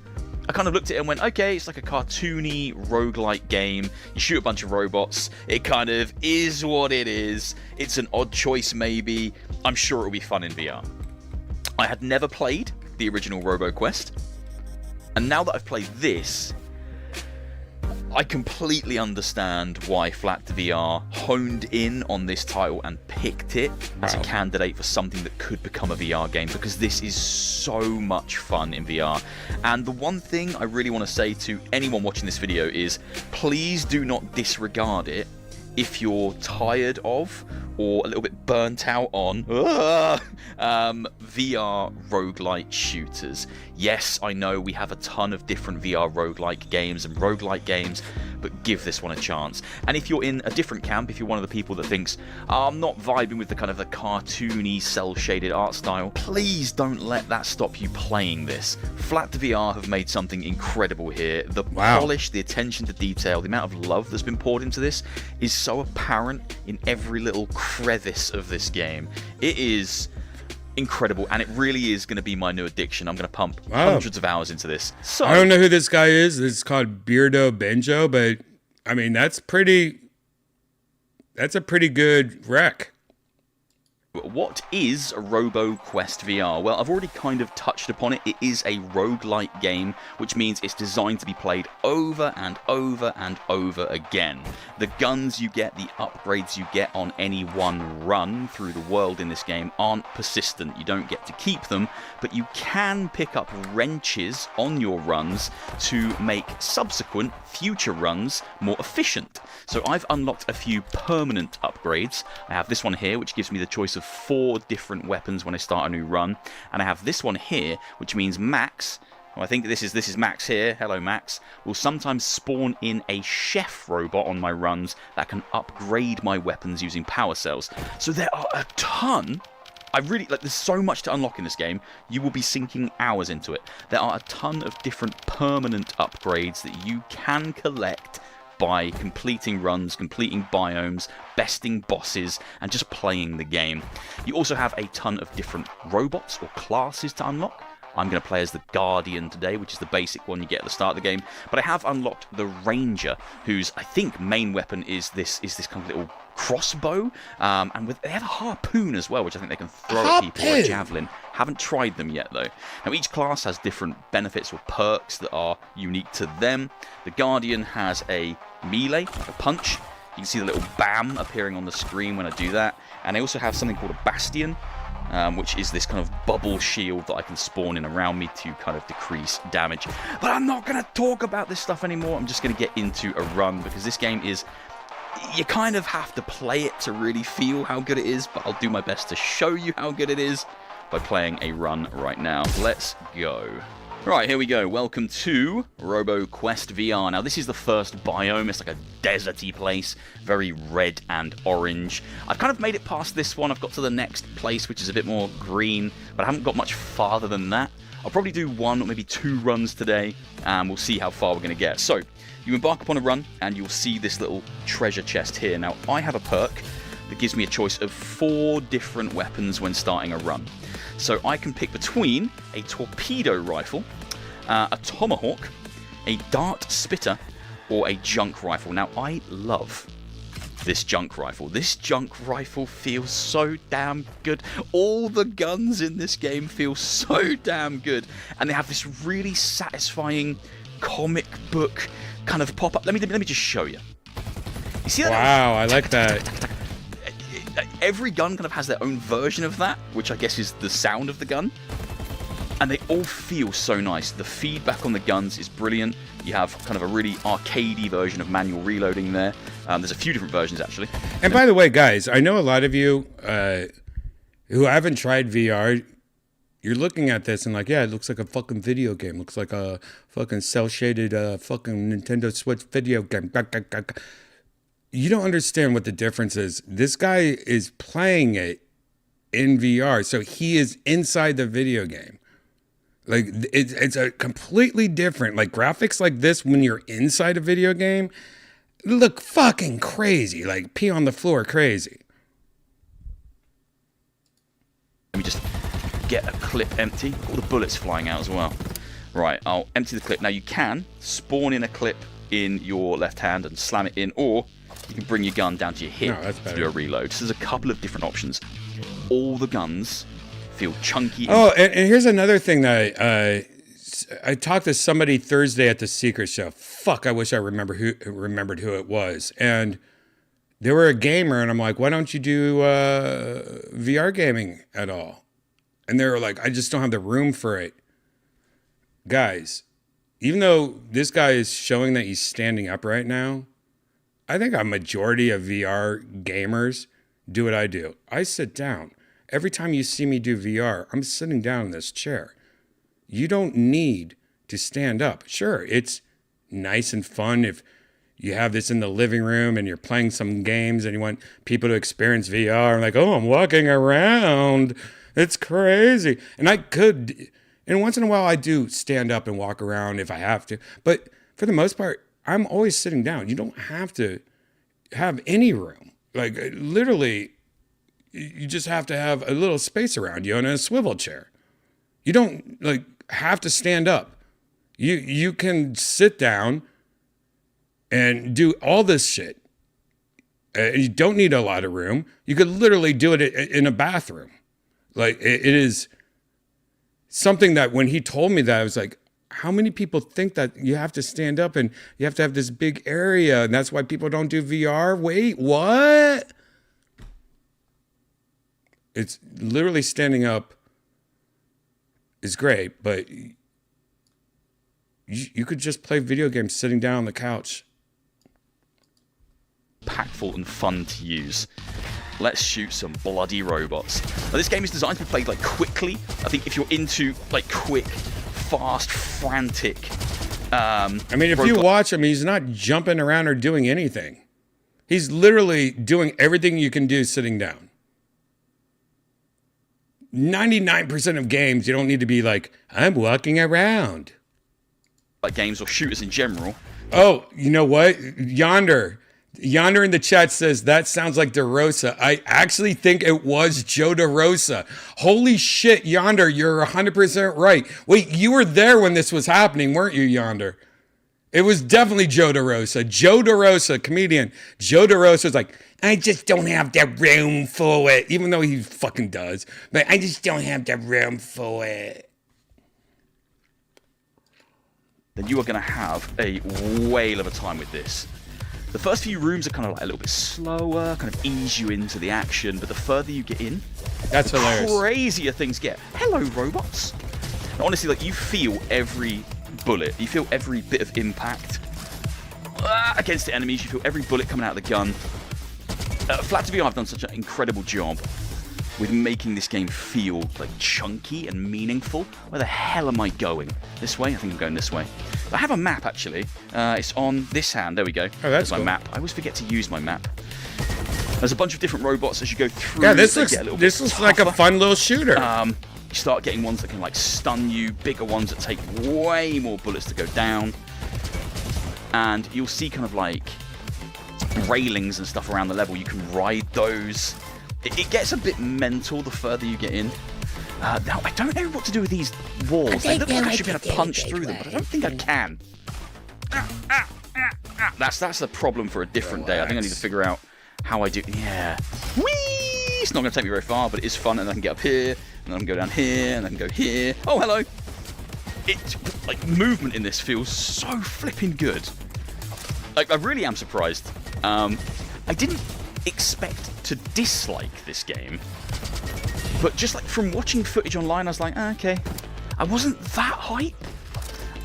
I kind of looked at it and went, okay, it's like a cartoony roguelite game. You shoot a bunch of robots. It kind of is what it is. It's an odd choice, maybe. I'm sure it'll be fun in VR. I had never played the original RoboQuest, and now that I've played this, I completely understand why Flat VR honed in on this title and picked it as a candidate for something that could become a VR game, because this is so much fun in VR. And the one thing I really want to say to anyone watching this video is, please do not disregard it if you're tired of or a little bit burnt out on VR roguelite shooters. Yes, I know we have a ton of different VR roguelike games and roguelite games, but give this one a chance. And if you're in a different camp, if you're one of the people that thinks, I'm not vibing with the kind of the cartoony, cel-shaded art style, please don't let that stop you playing this. Flat VR have made something incredible here. The polish, the attention to detail, the amount of love that's been poured into this is so apparent in every little crevice of this game. It is incredible, and it really is going to be my new addiction. I'm going to pump hundreds of hours into this. So I don't know who this guy is. It's called Beardo Benjo, but I mean, that's a pretty good rec. What is RoboQuest VR? Well, I've already kind of touched upon it. It is a roguelite game, which means it's designed to be played over and over and over again. The guns you get, the upgrades you get on any one run through the world in this game aren't persistent. You don't get to keep them, but you can pick up wrenches on your runs to make subsequent future runs more efficient. So I've unlocked a few permanent upgrades. I have this one here, which gives me the choice of 4 different weapons when I start a new run, and I have this one here, which means Max, well, I think this is Max here, hello Max, will sometimes spawn in a chef robot on my runs that can upgrade my weapons using power cells. So there are a ton. There's so much to unlock in this game. You will be sinking hours into it. There are a ton of different permanent upgrades that you can collect by completing runs, completing biomes, besting bosses, and just playing the game. You also have a ton of different robots or classes to unlock. I'm going to play as the Guardian today, which is the basic one you get at the start of the game. But I have unlocked the Ranger, whose, I think, main weapon is this kind of little crossbow. And they have a harpoon as well, which I think they can throw at people, or a javelin. Haven't tried them yet, though. Now, each class has different benefits or perks that are unique to them. The Guardian has a melee, a punch. You can see the little BAM appearing on the screen when I do that. And I also have something called a Bastion, which is this kind of bubble shield that I can spawn in around me to kind of decrease damage. But I'm not going to talk about this stuff anymore. I'm just going to get into a run, because this game is... You kind of have to play it to really feel how good it is, but I'll do my best to show you how good it is by playing a run right now. Let's go. Right, here we go. Welcome to RoboQuest VR. Now, this is the first biome. It's like a deserty place, very red and orange. I've kind of made it past this one. I've got to the next place, which is a bit more green, but I haven't got much farther than that. I'll probably do 1 or maybe 2 runs today, and we'll see how far we're going to get. So, you embark upon a run, and you'll see this little treasure chest here. Now, I have a perk that gives me a choice of 4 different weapons when starting a run. So I can pick between a torpedo rifle, a tomahawk, a dart spitter, or a junk rifle. Now, I love this junk rifle. This junk rifle feels so damn good. All the guns in this game feel so damn good, and they have this really satisfying comic book kind of pop-up. Let me just show you. You see that? Wow, I like that. Every gun kind of has their own version of that, which I guess is the sound of the gun. And they all feel so nice. The feedback on the guns is brilliant. You have kind of a really arcadey version of manual reloading there. There's a few different versions, actually. And by the way, guys, I know a lot of you who haven't tried VR, you're looking at this and like, yeah, it looks like a fucking video game. Looks like a fucking cel-shaded fucking Nintendo Switch video game. you don't understand what the difference is. This guy is playing it in VR, so he is inside the video game. Like it's a completely different, like graphics like this when you're inside a video game look fucking crazy, like pee on the floor crazy. Let me just get a clip empty. All the bullets flying out as well. Right, I'll empty the clip. Now you can spawn in a clip in your left hand and slam it in, or you can bring your gun down to your hip to do a reload. So there's a couple of different options. All the guns feel chunky. Oh, and here's another thing that I talked to somebody Thursday at the Secret Show. Fuck, I wish I remembered who it was. And they were a gamer, and I'm like, why don't you do VR gaming at all? And they were like, I just don't have the room for it. Guys, even though this guy is showing that he's standing up right now, I think a majority of VR gamers do what I do. I sit down. Every time you see me do VR, I'm sitting down in this chair. You don't need to stand up. Sure, it's nice and fun if you have this in the living room and you're playing some games and you want people to experience VR. I'm like, oh, I'm walking around. It's crazy. And I could, and once in a while I do stand up and walk around if I have to. But for the most part, I'm always sitting down. You don't have to have any room. Like literally, you just have to have a little space around you and a swivel chair. You don't like have to stand up. You can sit down and do all this shit. You don't need a lot of room. You could literally do it in a bathroom. Like it is something that when he told me that, I was like, how many people think that you have to stand up and you have to have this big area and that's why people don't do VR? Wait, what? It's literally standing up is great, but you could just play video games sitting down on the couch. Impactful and fun to use. Let's shoot some bloody robots. Now, this game is designed to be played like quickly. I think if you're into like quick, fast, frantic. I mean, if you watch him, he's not jumping around or doing anything. He's literally doing everything you can do sitting down. 99% of games, you don't need to be like, I'm walking around. Like games or shooters in general. Oh, you know what? Yonder in the chat says, that sounds like DeRosa. I actually think it was Joe DeRosa. Holy shit, Yonder, you're 100% right. Wait, you were there when this was happening, weren't you, Yonder? It was definitely Joe DeRosa. Joe DeRosa, comedian. Joe DeRosa's like, I just don't have the room for it. Even though he fucking does. But I just don't have the room for it. Then you are going to have a whale of a time with this. The first few rooms are kind of like a little bit slower, kind of ease you into the action, but the further you get in, that's hilarious. Crazier things get. Hello, robots. Now, honestly, like you feel every bullet, you feel every bit of impact against the enemies, you feel every bullet coming out of the gun. Flat to VR have done such an incredible job with making this game feel like chunky and meaningful. Where the hell am I going? This way? I think I'm going this way. I have a map actually. It's on this hand. There we go. Oh, that's my cool. map. I always forget to use my map. There's a bunch of different robots as you go through. Yeah, this looks like a fun little shooter. You start getting ones that can like stun you, bigger ones that take way more bullets to go down, and you'll see kind of like railings and stuff around the level. You can ride those. It gets a bit mental the further you get in. Now, I don't know what to do with these walls. They look like I should be able to punch through them, but I don't think I can. That's the problem for a different day. I think I need to figure out how I do. Yeah. Whee! It's not going to take me very far, but it is fun, and I can get up here, and then I can go down here, and I can go here. Oh, hello. Like, movement in this feels so flipping good. Like, I really am surprised. I didn't expect to dislike this game, but just like from watching footage online, I was like, okay, I wasn't that hype.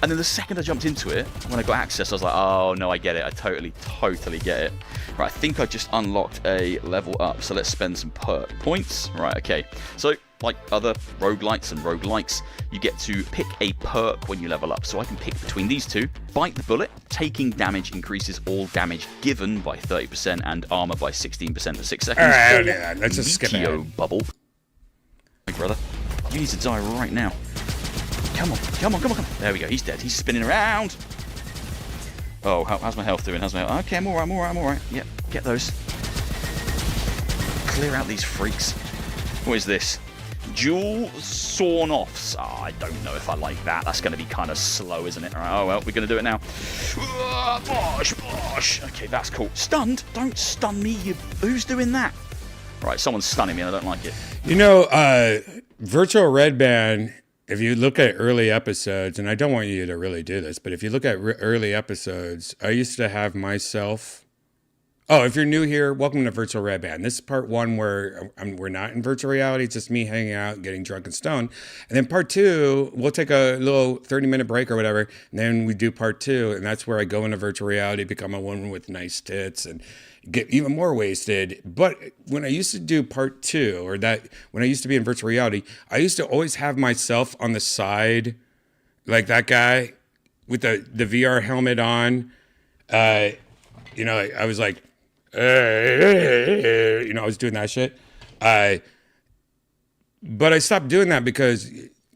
And then the second I jumped into it, when I got access, I was like, oh no, I get it. I totally get it. Right, I think I just unlocked a level up, so let's spend some perk points. Right, okay. So like other roguelites and roguelikes, you get to pick a perk when you level up. So I can pick between these two. Bite the Bullet. Taking damage increases all damage given by 30% and armor by 16% for 6 seconds. Alright, yeah, let's just skip Meteor ahead. Bubble. Hey, brother. You need to die right now. Come on, come on, come on, come on. There we go, he's dead. He's spinning around. Oh, how's my health doing? Okay, I'm alright. Yep, get those. Clear out these freaks. What is this? Dual sawn-offs. Oh, I don't know if I like that. That's going to be kind of slow, isn't it? All right, oh, well, we're going to do it now. Bosh. Okay, that's cool. Stunned? Don't stun me. Who's doing that? Right, someone's stunning me and I don't like it. You know, Virtual Redban, if you look at early episodes, and I don't want you to really do this, but if you look at early episodes, I used to have myself... Oh, if you're new here, welcome to Virtual Redban. This is part 1 where we're not in virtual reality. It's just me hanging out, getting drunk and stoned. And then part 2, we'll take a little 30-minute break or whatever, and then we do part 2, and that's where I go into virtual reality, become a woman with nice tits, and get even more wasted. But when I used to do part 2, or when I used to be in virtual reality, I used to always have myself on the side, like that guy with the VR helmet on. I was like, I was doing that shit. But I stopped doing that because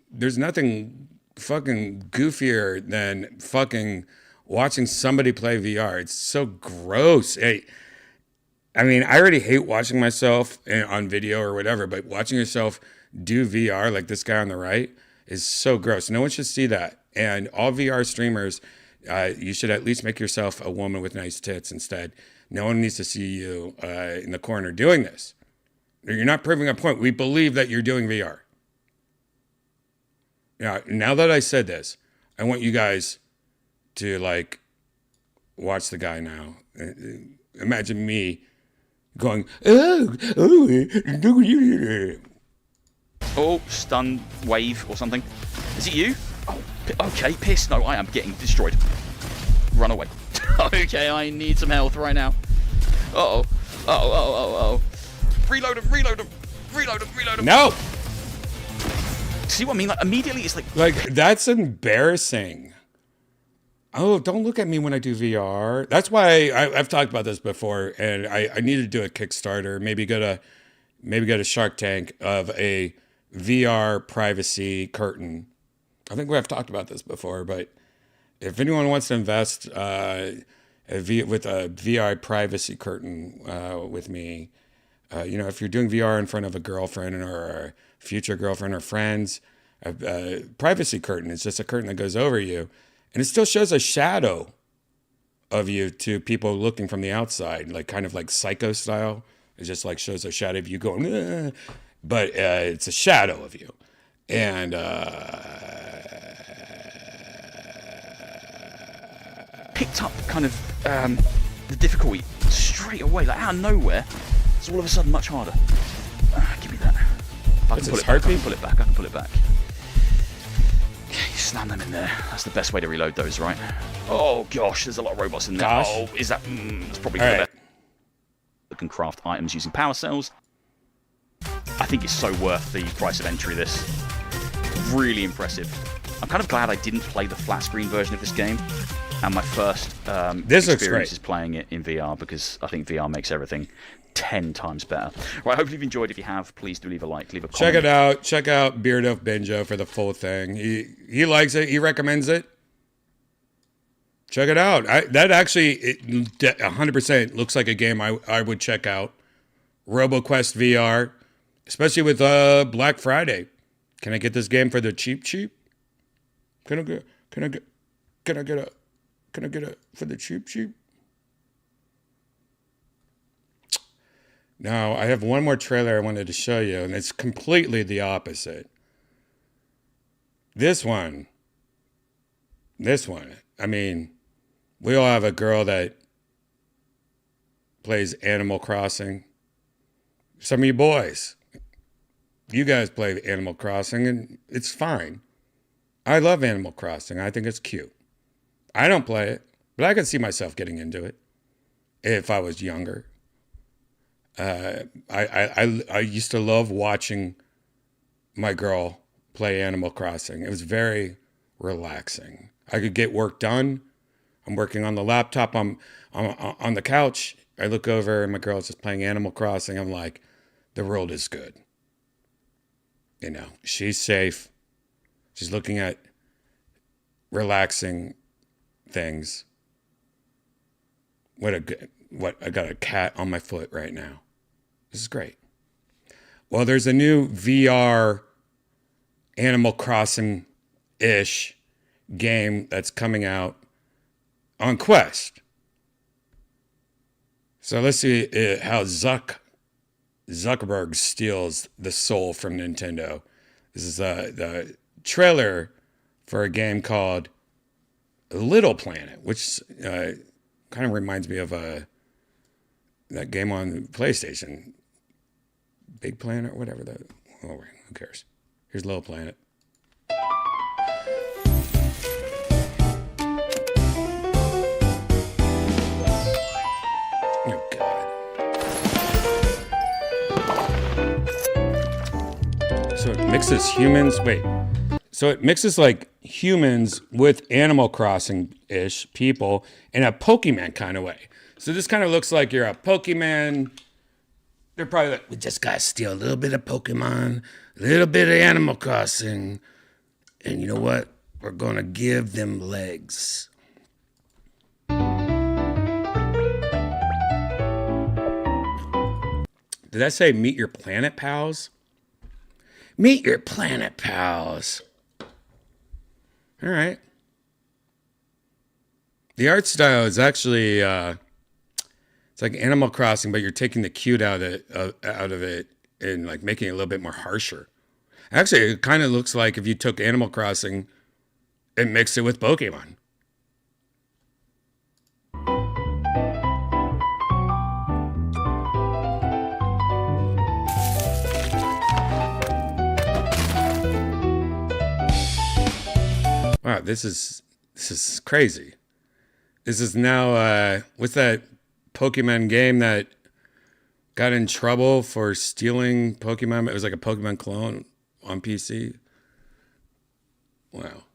there's nothing fucking goofier than fucking watching somebody play VR. It's so gross. I mean, I already hate watching myself on video or whatever, but watching yourself do VR like this guy on the right is so gross. No one should see that. And all VR streamers, you should at least make yourself a woman with nice tits instead. No one needs to see you in the corner doing this. You're not proving a point. We believe that you're doing VR. Now that I said this, I want you guys to watch the guy now. Imagine me going, Oh, stun wave or something. Is it you? Oh, okay, piss. No, I am getting destroyed. Run away. Okay, I need some health right now. Oh. Reload him. no! See what I mean? Like, immediately it's Like, that's embarrassing. Oh, don't look at me when I do VR. That's why I've talked about this before, and I need to do a Kickstarter. Maybe go to Shark Tank of a VR privacy curtain. I think we have talked about this before, but if anyone wants to invest with a VR privacy curtain with me, if you're doing VR in front of a girlfriend or a future girlfriend or friends, a privacy curtain is just a curtain that goes over you, and it still shows a shadow of you to people looking from the outside, kind of like Psycho style. It just shows a shadow of you going, "Ugh," but it's a shadow of you, and picked up kind of the difficulty straight away, like out of nowhere. It's all of a sudden much harder. Give me that. I can pull it back. Okay, slam them in there. That's the best way to reload those, right? Oh gosh, there's a lot of robots in there. Gosh. Oh, is that? It's probably All good. right. You can craft items using power cells. I think it's so worth the price of entry. This really impressive. I'm kind of glad I didn't play the flat screen version of this game. And my first experience is playing it in VR, because I think VR makes everything 10 times better. Right, hopefully you've enjoyed. If you have, please do leave a like, leave a comment. Check it out. Check out Beard of Benjo for the full thing. He likes it. He recommends it. Check it out. That actually 100% looks like a game I would check out. RoboQuest VR, especially with Black Friday. Can I get this game for the cheap? Can I get it for the cheap? Now, I have one more trailer I wanted to show you, and it's completely the opposite. This one. I mean, we all have a girl that plays Animal Crossing. Some of you boys, you guys play Animal Crossing, and it's fine. I love Animal Crossing. I think it's cute. I don't play it, but I could see myself getting into it if I was younger. I used to love watching my girl play Animal Crossing. It was very relaxing. I could get work done. I'm working on the laptop. I'm on the couch. I look over and my girl's just playing Animal Crossing. I'm like, the world is good. You know, she's safe. She's looking at relaxing things. I got a cat on my foot right now. This is great. Well, there's a new VR Animal Crossing-ish game that's coming out on Quest. So let's see how Zuckerberg steals the soul from Nintendo. This is the trailer for a game called Little Planet, which kind of reminds me of that game on PlayStation. Big Planet, whatever that. Oh, who cares? Here's Little Planet. Oh, God. So it mixes humans. Wait. So it mixes like humans with Animal Crossing-ish people in a Pokemon kind of way. So this kind of looks like you're a Pokemon. They're probably like, we just got to steal a little bit of Pokemon, a little bit of Animal Crossing. And you know what? We're going to give them legs. Did I say meet your planet pals? Meet your planet pals. All right. The art style is actually, it's like Animal Crossing, but you're taking the cute out of it and like making it a little bit more harsher. Actually, it kind of looks like if you took Animal Crossing and mixed it with Pokemon. Wow, this is crazy. This is now what's that Pokemon game that got in trouble for stealing Pokemon? It was like a Pokemon clone on PC. Wow.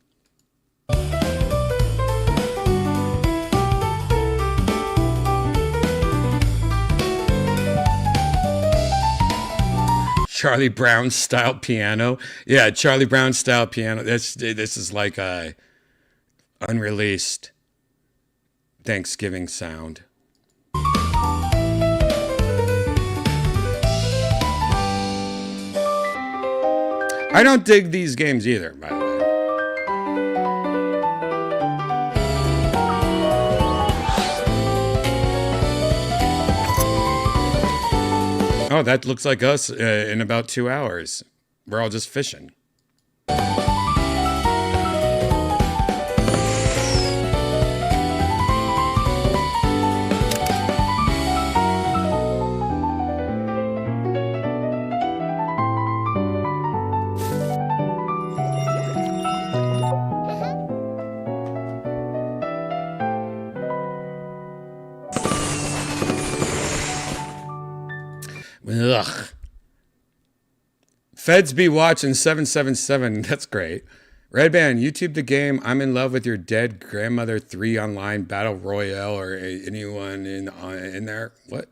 Charlie Brown style piano. Yeah, Charlie Brown style piano. This is like a unreleased Thanksgiving sound. I don't dig these games either, by the way. Oh, that looks like us in about 2 hours. We're all just fishing. Ugh. Feds be watching 777. That's great. Redban, YouTube the game I'm in Love with Your Dead Grandmother 3 online battle royale or anyone in there. What?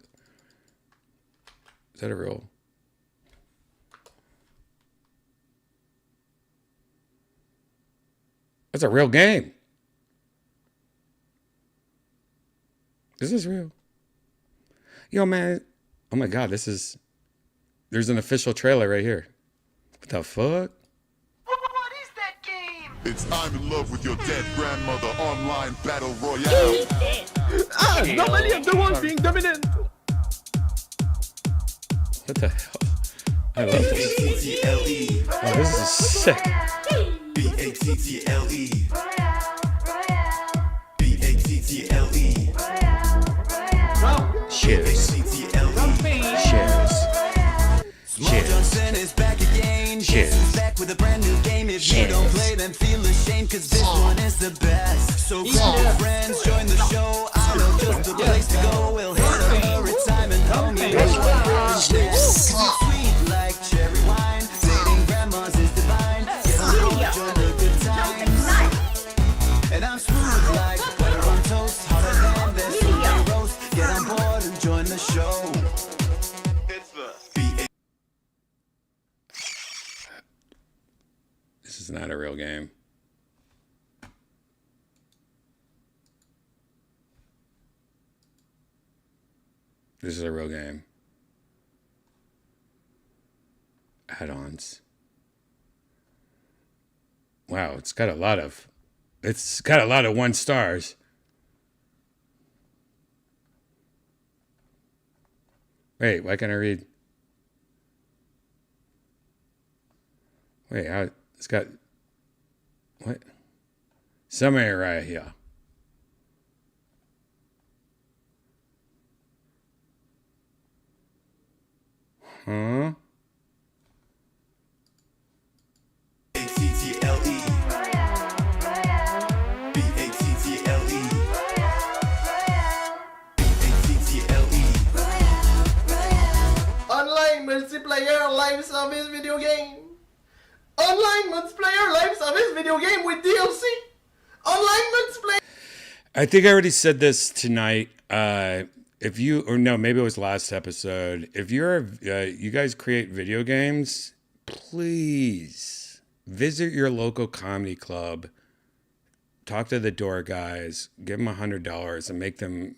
Is that a real? That's a real game. Is this real? Yo, man. Oh my God, there's an official trailer right here. What the fuck? What is that game? It's I'm in Love with Your Dead Grandmother online battle royale. Normally I'm the one being dominant. What the hell? I love this. Oh, this is sick. B-A-T-T-L-E. Cheers. Cheers. Johnson is back again. Cheers. Back with a brand new game. If you don't play, then feel ashamed, cause this one is the best. So grab your friends, join the show. I know just the place to go. We'll hit a retirement home. You know what happens next. It's sweet like cherry wine. Dating grandma join the show. It's the This is not a real game. This is a real game. Add-ons. Wow, it's got a lot of 1 stars. Wait, why can't I read? Wait, it's got what? Summary right here. Huh? A-T-T-L-E. B-A-T-T-L-E. B-A-T-T-L-E. Online multiplayer live service video game. Online multiplayer live service video game with DLC. Online multiplayer. I think I already said this tonight. If you, or no, maybe it was last episode. If you're, you guys create video games, please visit your local comedy club, talk to the door guys, give them $100 and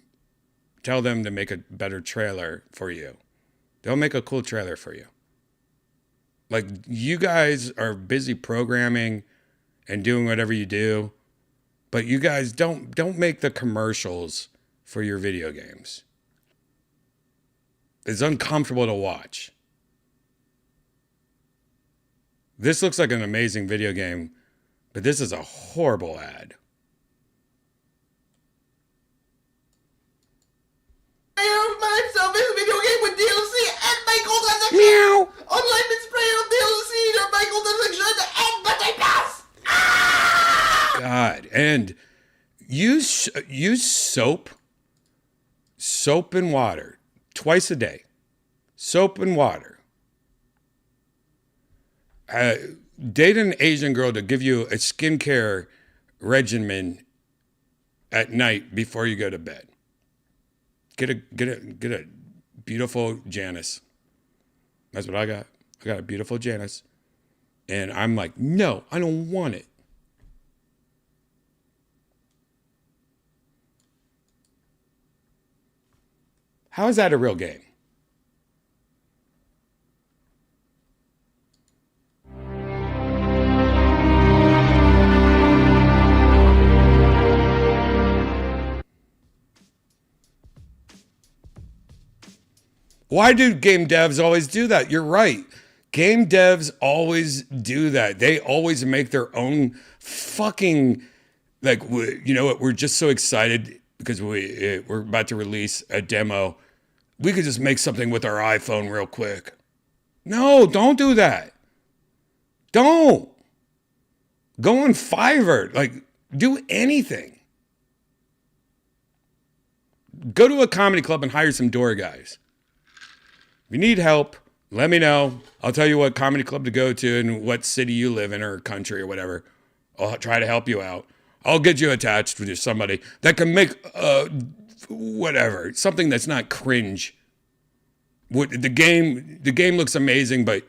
tell them to make a better trailer for you. They'll make a cool trailer for you. Like, you guys are busy programming and doing whatever you do, but you guys don't make the commercials for your video games. It's uncomfortable to watch. This looks like an amazing video game, but this is a horrible ad. Live service video game with DLC and microtransaction. Meow. Online multiplayer DLC and microtransaction and battle pass. God, and use soap and water twice a day. Soap and water. Date an Asian girl to give you a skincare regimen at night before you go to bed. Get a beautiful Janice. That's what I got. I got a beautiful Janice. And I'm like, no, I don't want it. How is that a real game? Why do game devs always do that? You're right. Game devs always do that. They always make their own fucking, like, you know what? We're just so excited because we're about to release a demo. We could just make something with our iPhone real quick. No, don't do that. Don't. Go on Fiverr. Like, do anything. Go to a comedy club and hire some door guys. If you need help, let me know. I'll tell you what comedy club to go to and what city you live in or country or whatever. I'll try to help you out. I'll get you attached with somebody that can make whatever, something that's not cringe. The game looks amazing, but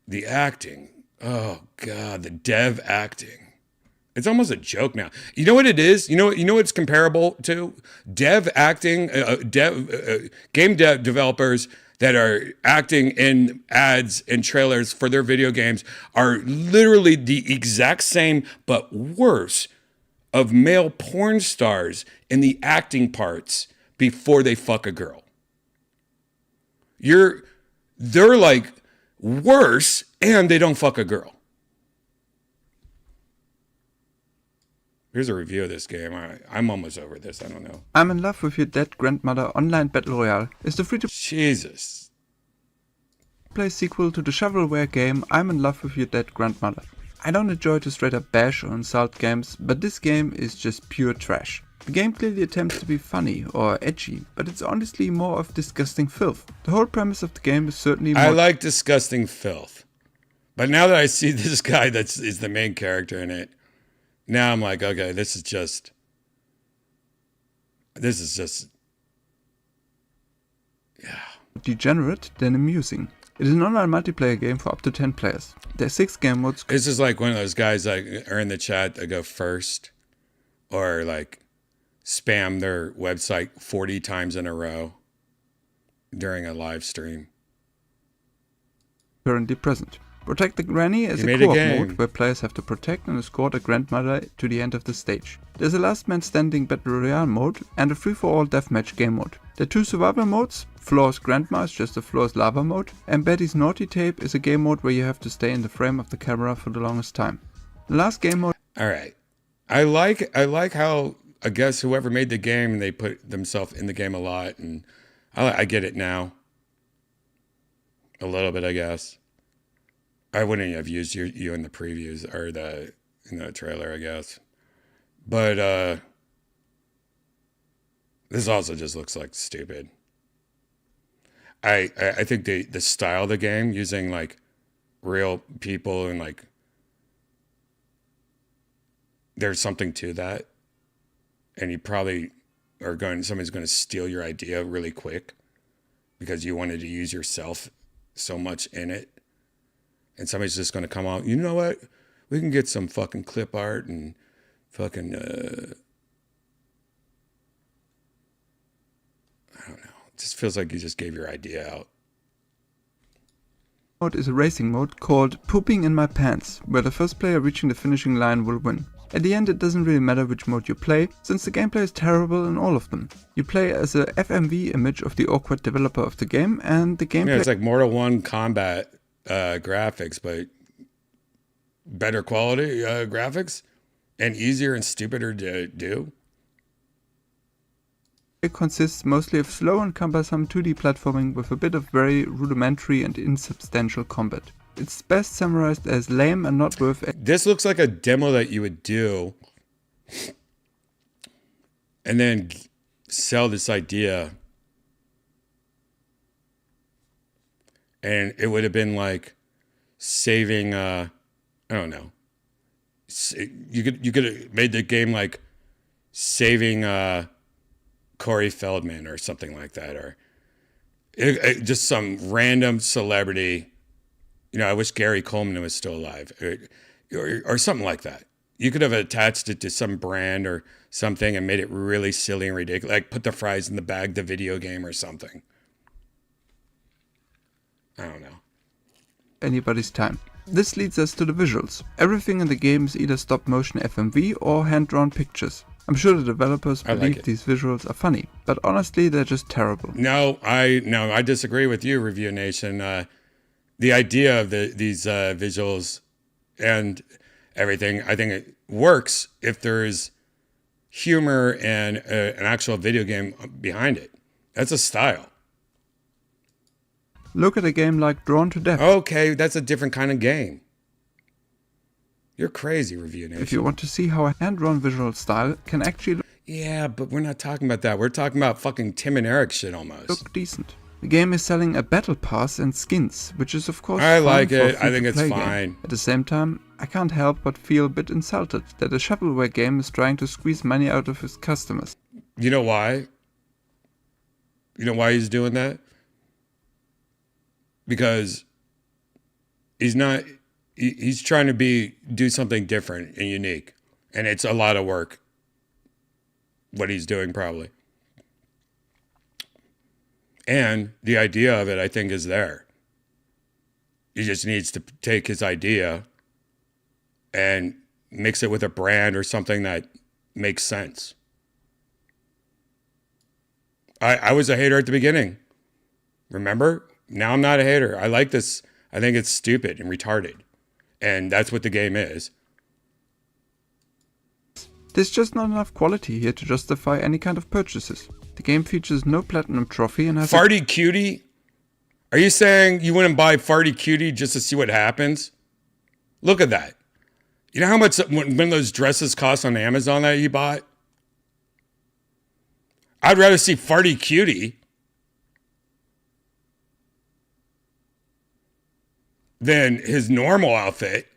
the acting, oh God, the dev acting. It's almost a joke now. You know what it is? You know what it's comparable to? Dev acting, game developers that are acting in ads and trailers for their video games are literally the exact same, but worse, of male porn stars in the acting parts before they fuck a girl. They're like worse, and they don't fuck a girl. Here's a review of this game. I'm almost over this. I don't know. I'm in Love with Your Dead Grandmother Online Battle Royale is the free-to-play Jesus sequel to the shovelware game I'm in Love with Your Dead Grandmother. I don't enjoy to straight up bash or insult games, but this game is just pure trash. The game clearly attempts to be funny or edgy, but it's honestly more of disgusting filth. The whole premise of the game is certainly more... I like disgusting filth. But now that I see this guy is the main character in it, now I'm like, okay, this is just degenerate than amusing. It is an online multiplayer game for up to 10 players. There are 6 game modes. This is like one of those guys that are in the chat that go first, or like spam their website 40 times in a row during a live stream. Currently present. Protect the Granny is You a made a co-op game. mode where players have to protect and escort a grandmother to the end of the stage. There's a last man standing battle royale mode and a free-for-all deathmatch game mode. There are 2 survival modes. Floor's Grandma is just a Floor's Lava mode, and Betty's Naughty Tape is a game mode where you have to stay in the frame of the camera for the longest time. The last game mode. All right, I like how I guess whoever made the game, they put themselves in the game a lot, and I get it now. A little bit, I guess. I wouldn't have used you in the previews or in the trailer, I guess. But this also just looks like stupid. I think the style of the game, using like real people, and like there's something to that, and you probably somebody's going to steal your idea really quick because you wanted to use yourself so much in it, and somebody's just going to come out, you know what, we can get some fucking clip art and fucking I don't know. It just feels like you just gave your idea out. Mode is a racing mode called Pooping in My Pants, where the first player reaching the finishing line will win. At the end, it doesn't really matter which mode you play, since the gameplay is terrible in all of them. You play as a FMV image of the awkward developer of the game, and the gameplay... Yeah, it's like Mortal 1 combat graphics, but better quality graphics, and easier and stupider to do. It consists mostly of slow and cumbersome 2D platforming with a bit of very rudimentary and insubstantial combat. It's best summarized as lame and not worth it. This looks like a demo that you would do and then sell this idea. And it would have been like saving, I don't know. You could have made the game like saving Corey Feldman or something like that, or just some random celebrity. You know, I wish Gary Coleman was still alive, or something like that. You could have attached it to some brand or something and made it really silly and ridiculous, like put the fries in the bag, the video game or something. I don't know. Anybody's time. This leads us to the visuals. Everything in the game is either stop motion FMV or hand-drawn pictures. I'm sure the developers believe these visuals are funny, but honestly they're just terrible. No, I disagree with you, Review Nation. The idea of these visuals and everything, I think it works if there's humor and an actual video game behind it. That's a style. Look at a game like Drawn to Death. Okay, that's a different kind of game. You're crazy, Review Nation. If you want to see how a hand-drawn visual style can actually Yeah, but we're not talking about that. We're talking about fucking Tim and Eric shit almost. look decent. The game is selling a battle pass and skins, which is of course I fine like for a it. I think it's free-to-play fine. game. At the same time, I can't help but feel a bit insulted that a shovelware game is trying to squeeze money out of its customers. You know why? You know why he's doing that? Because he's trying to do something different and unique. And it's a lot of work, what he's doing probably. And the idea of it, I think, is there. He just needs to take his idea and mix it with a brand or something that makes sense. I was a hater at the beginning. Remember? Now I'm not a hater. I like this. I think it's stupid and retarded. And that's what the game is. There's just not enough quality here to justify any kind of purchases. The game features no platinum trophy and has Farty Cutie? Are you saying you wouldn't buy Farty Cutie just to see what happens? Look at that. You know how much one of those dresses cost on Amazon that you bought? I'd rather see Farty Cutie than his normal outfit.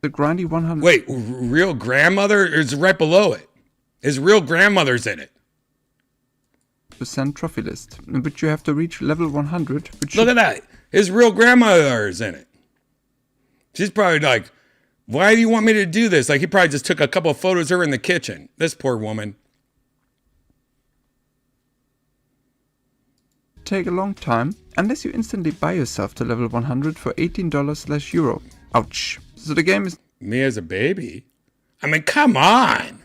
the grindy 100. Wait, real grandmother is right below it. His real grandmother's in it. 100% trophy list, in which you have to reach level 100, which Look at that. His real grandmother is in it. She's probably like, why do you want me to do this? Like, he probably just took a couple of photos of her in the kitchen. This poor woman. take a long time, unless you instantly buy yourself to level 100 for $18/euro. Ouch. So the game is... Me as a baby? I mean, come on.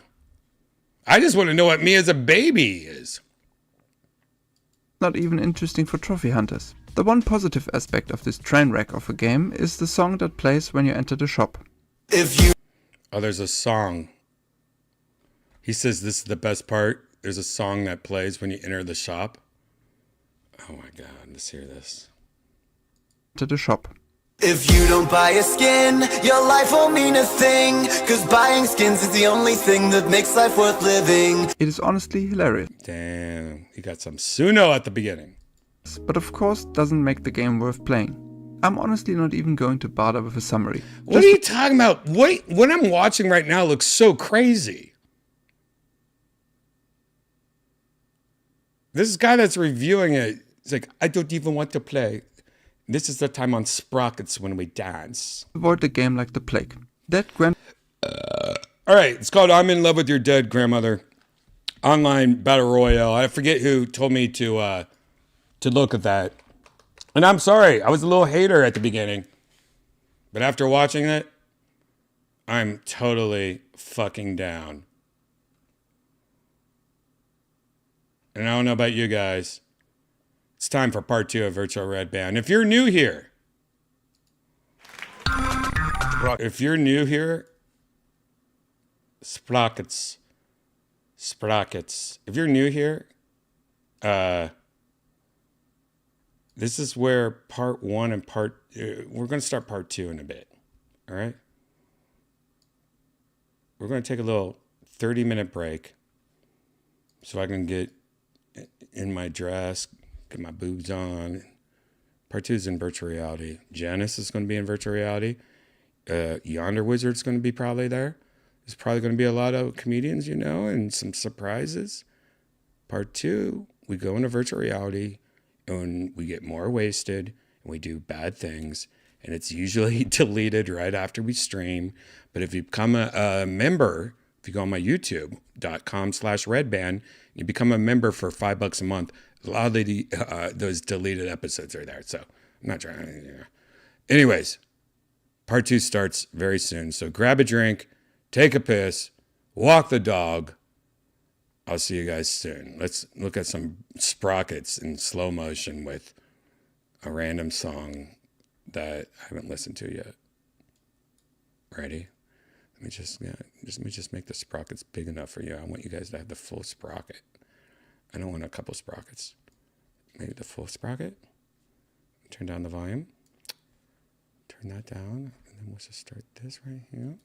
I just want to know what me as a baby is. Not even interesting for trophy hunters. The one positive aspect of this train wreck of a game is the song that plays when you enter the shop. Oh, there's a song. He says this is the best part. There's a song that plays when you enter the shop. Oh my God, let's hear this. To the shop. If you don't buy a skin, your life won't mean a thing. Cause buying skins is the only thing that makes life worth living. It is honestly hilarious. Damn, you got some Suno at the beginning. But of course doesn't make the game worth playing. I'm honestly not even going to bother with a summary. What are you talking about? What I'm watching right now looks so crazy. This guy that's reviewing it, he's like, I don't even want to play. This is the time on Sprockets when we dance. Avoid the game like the plague. All right, it's called I'm in Love with Your Dead Grandmother. Online Battle Royale. I forget who told me to look at that. And I'm sorry, I was a little hater at the beginning. But after watching it, I'm totally fucking down. And I don't know about you guys. It's time for part 2 of Virtual Redban. If you're new here, Sprockets. If you're new here, this is where part 1 and we're going to start part 2 in a bit. All right? We're going to take a little 30-minute break so I can get in my dress, get my boobs on. Part 2 is in virtual reality. Janice is going to be in virtual reality. Yonder Wizard's going to be probably there. There's probably going to be a lot of comedians, and some surprises. Part 2, we go into virtual reality and we get more wasted and we do bad things. And it's usually deleted right after we stream. But if you become a member, if you go on my youtube.com/redban, you become a member for $5 a month. A lot of those deleted episodes are there. So I'm not trying. Anyways, part 2 starts very soon. So grab a drink, take a piss, walk the dog. I'll see you guys soon. Let's look at some Sprockets in slow motion with a random song that I haven't listened to yet. Ready? Let me just make the Sprockets big enough for you. I want you guys to have the full Sprocket. I don't want a couple Sprockets. Maybe the full Sprocket. Turn down the volume. Turn that down. And then we'll just start this right here.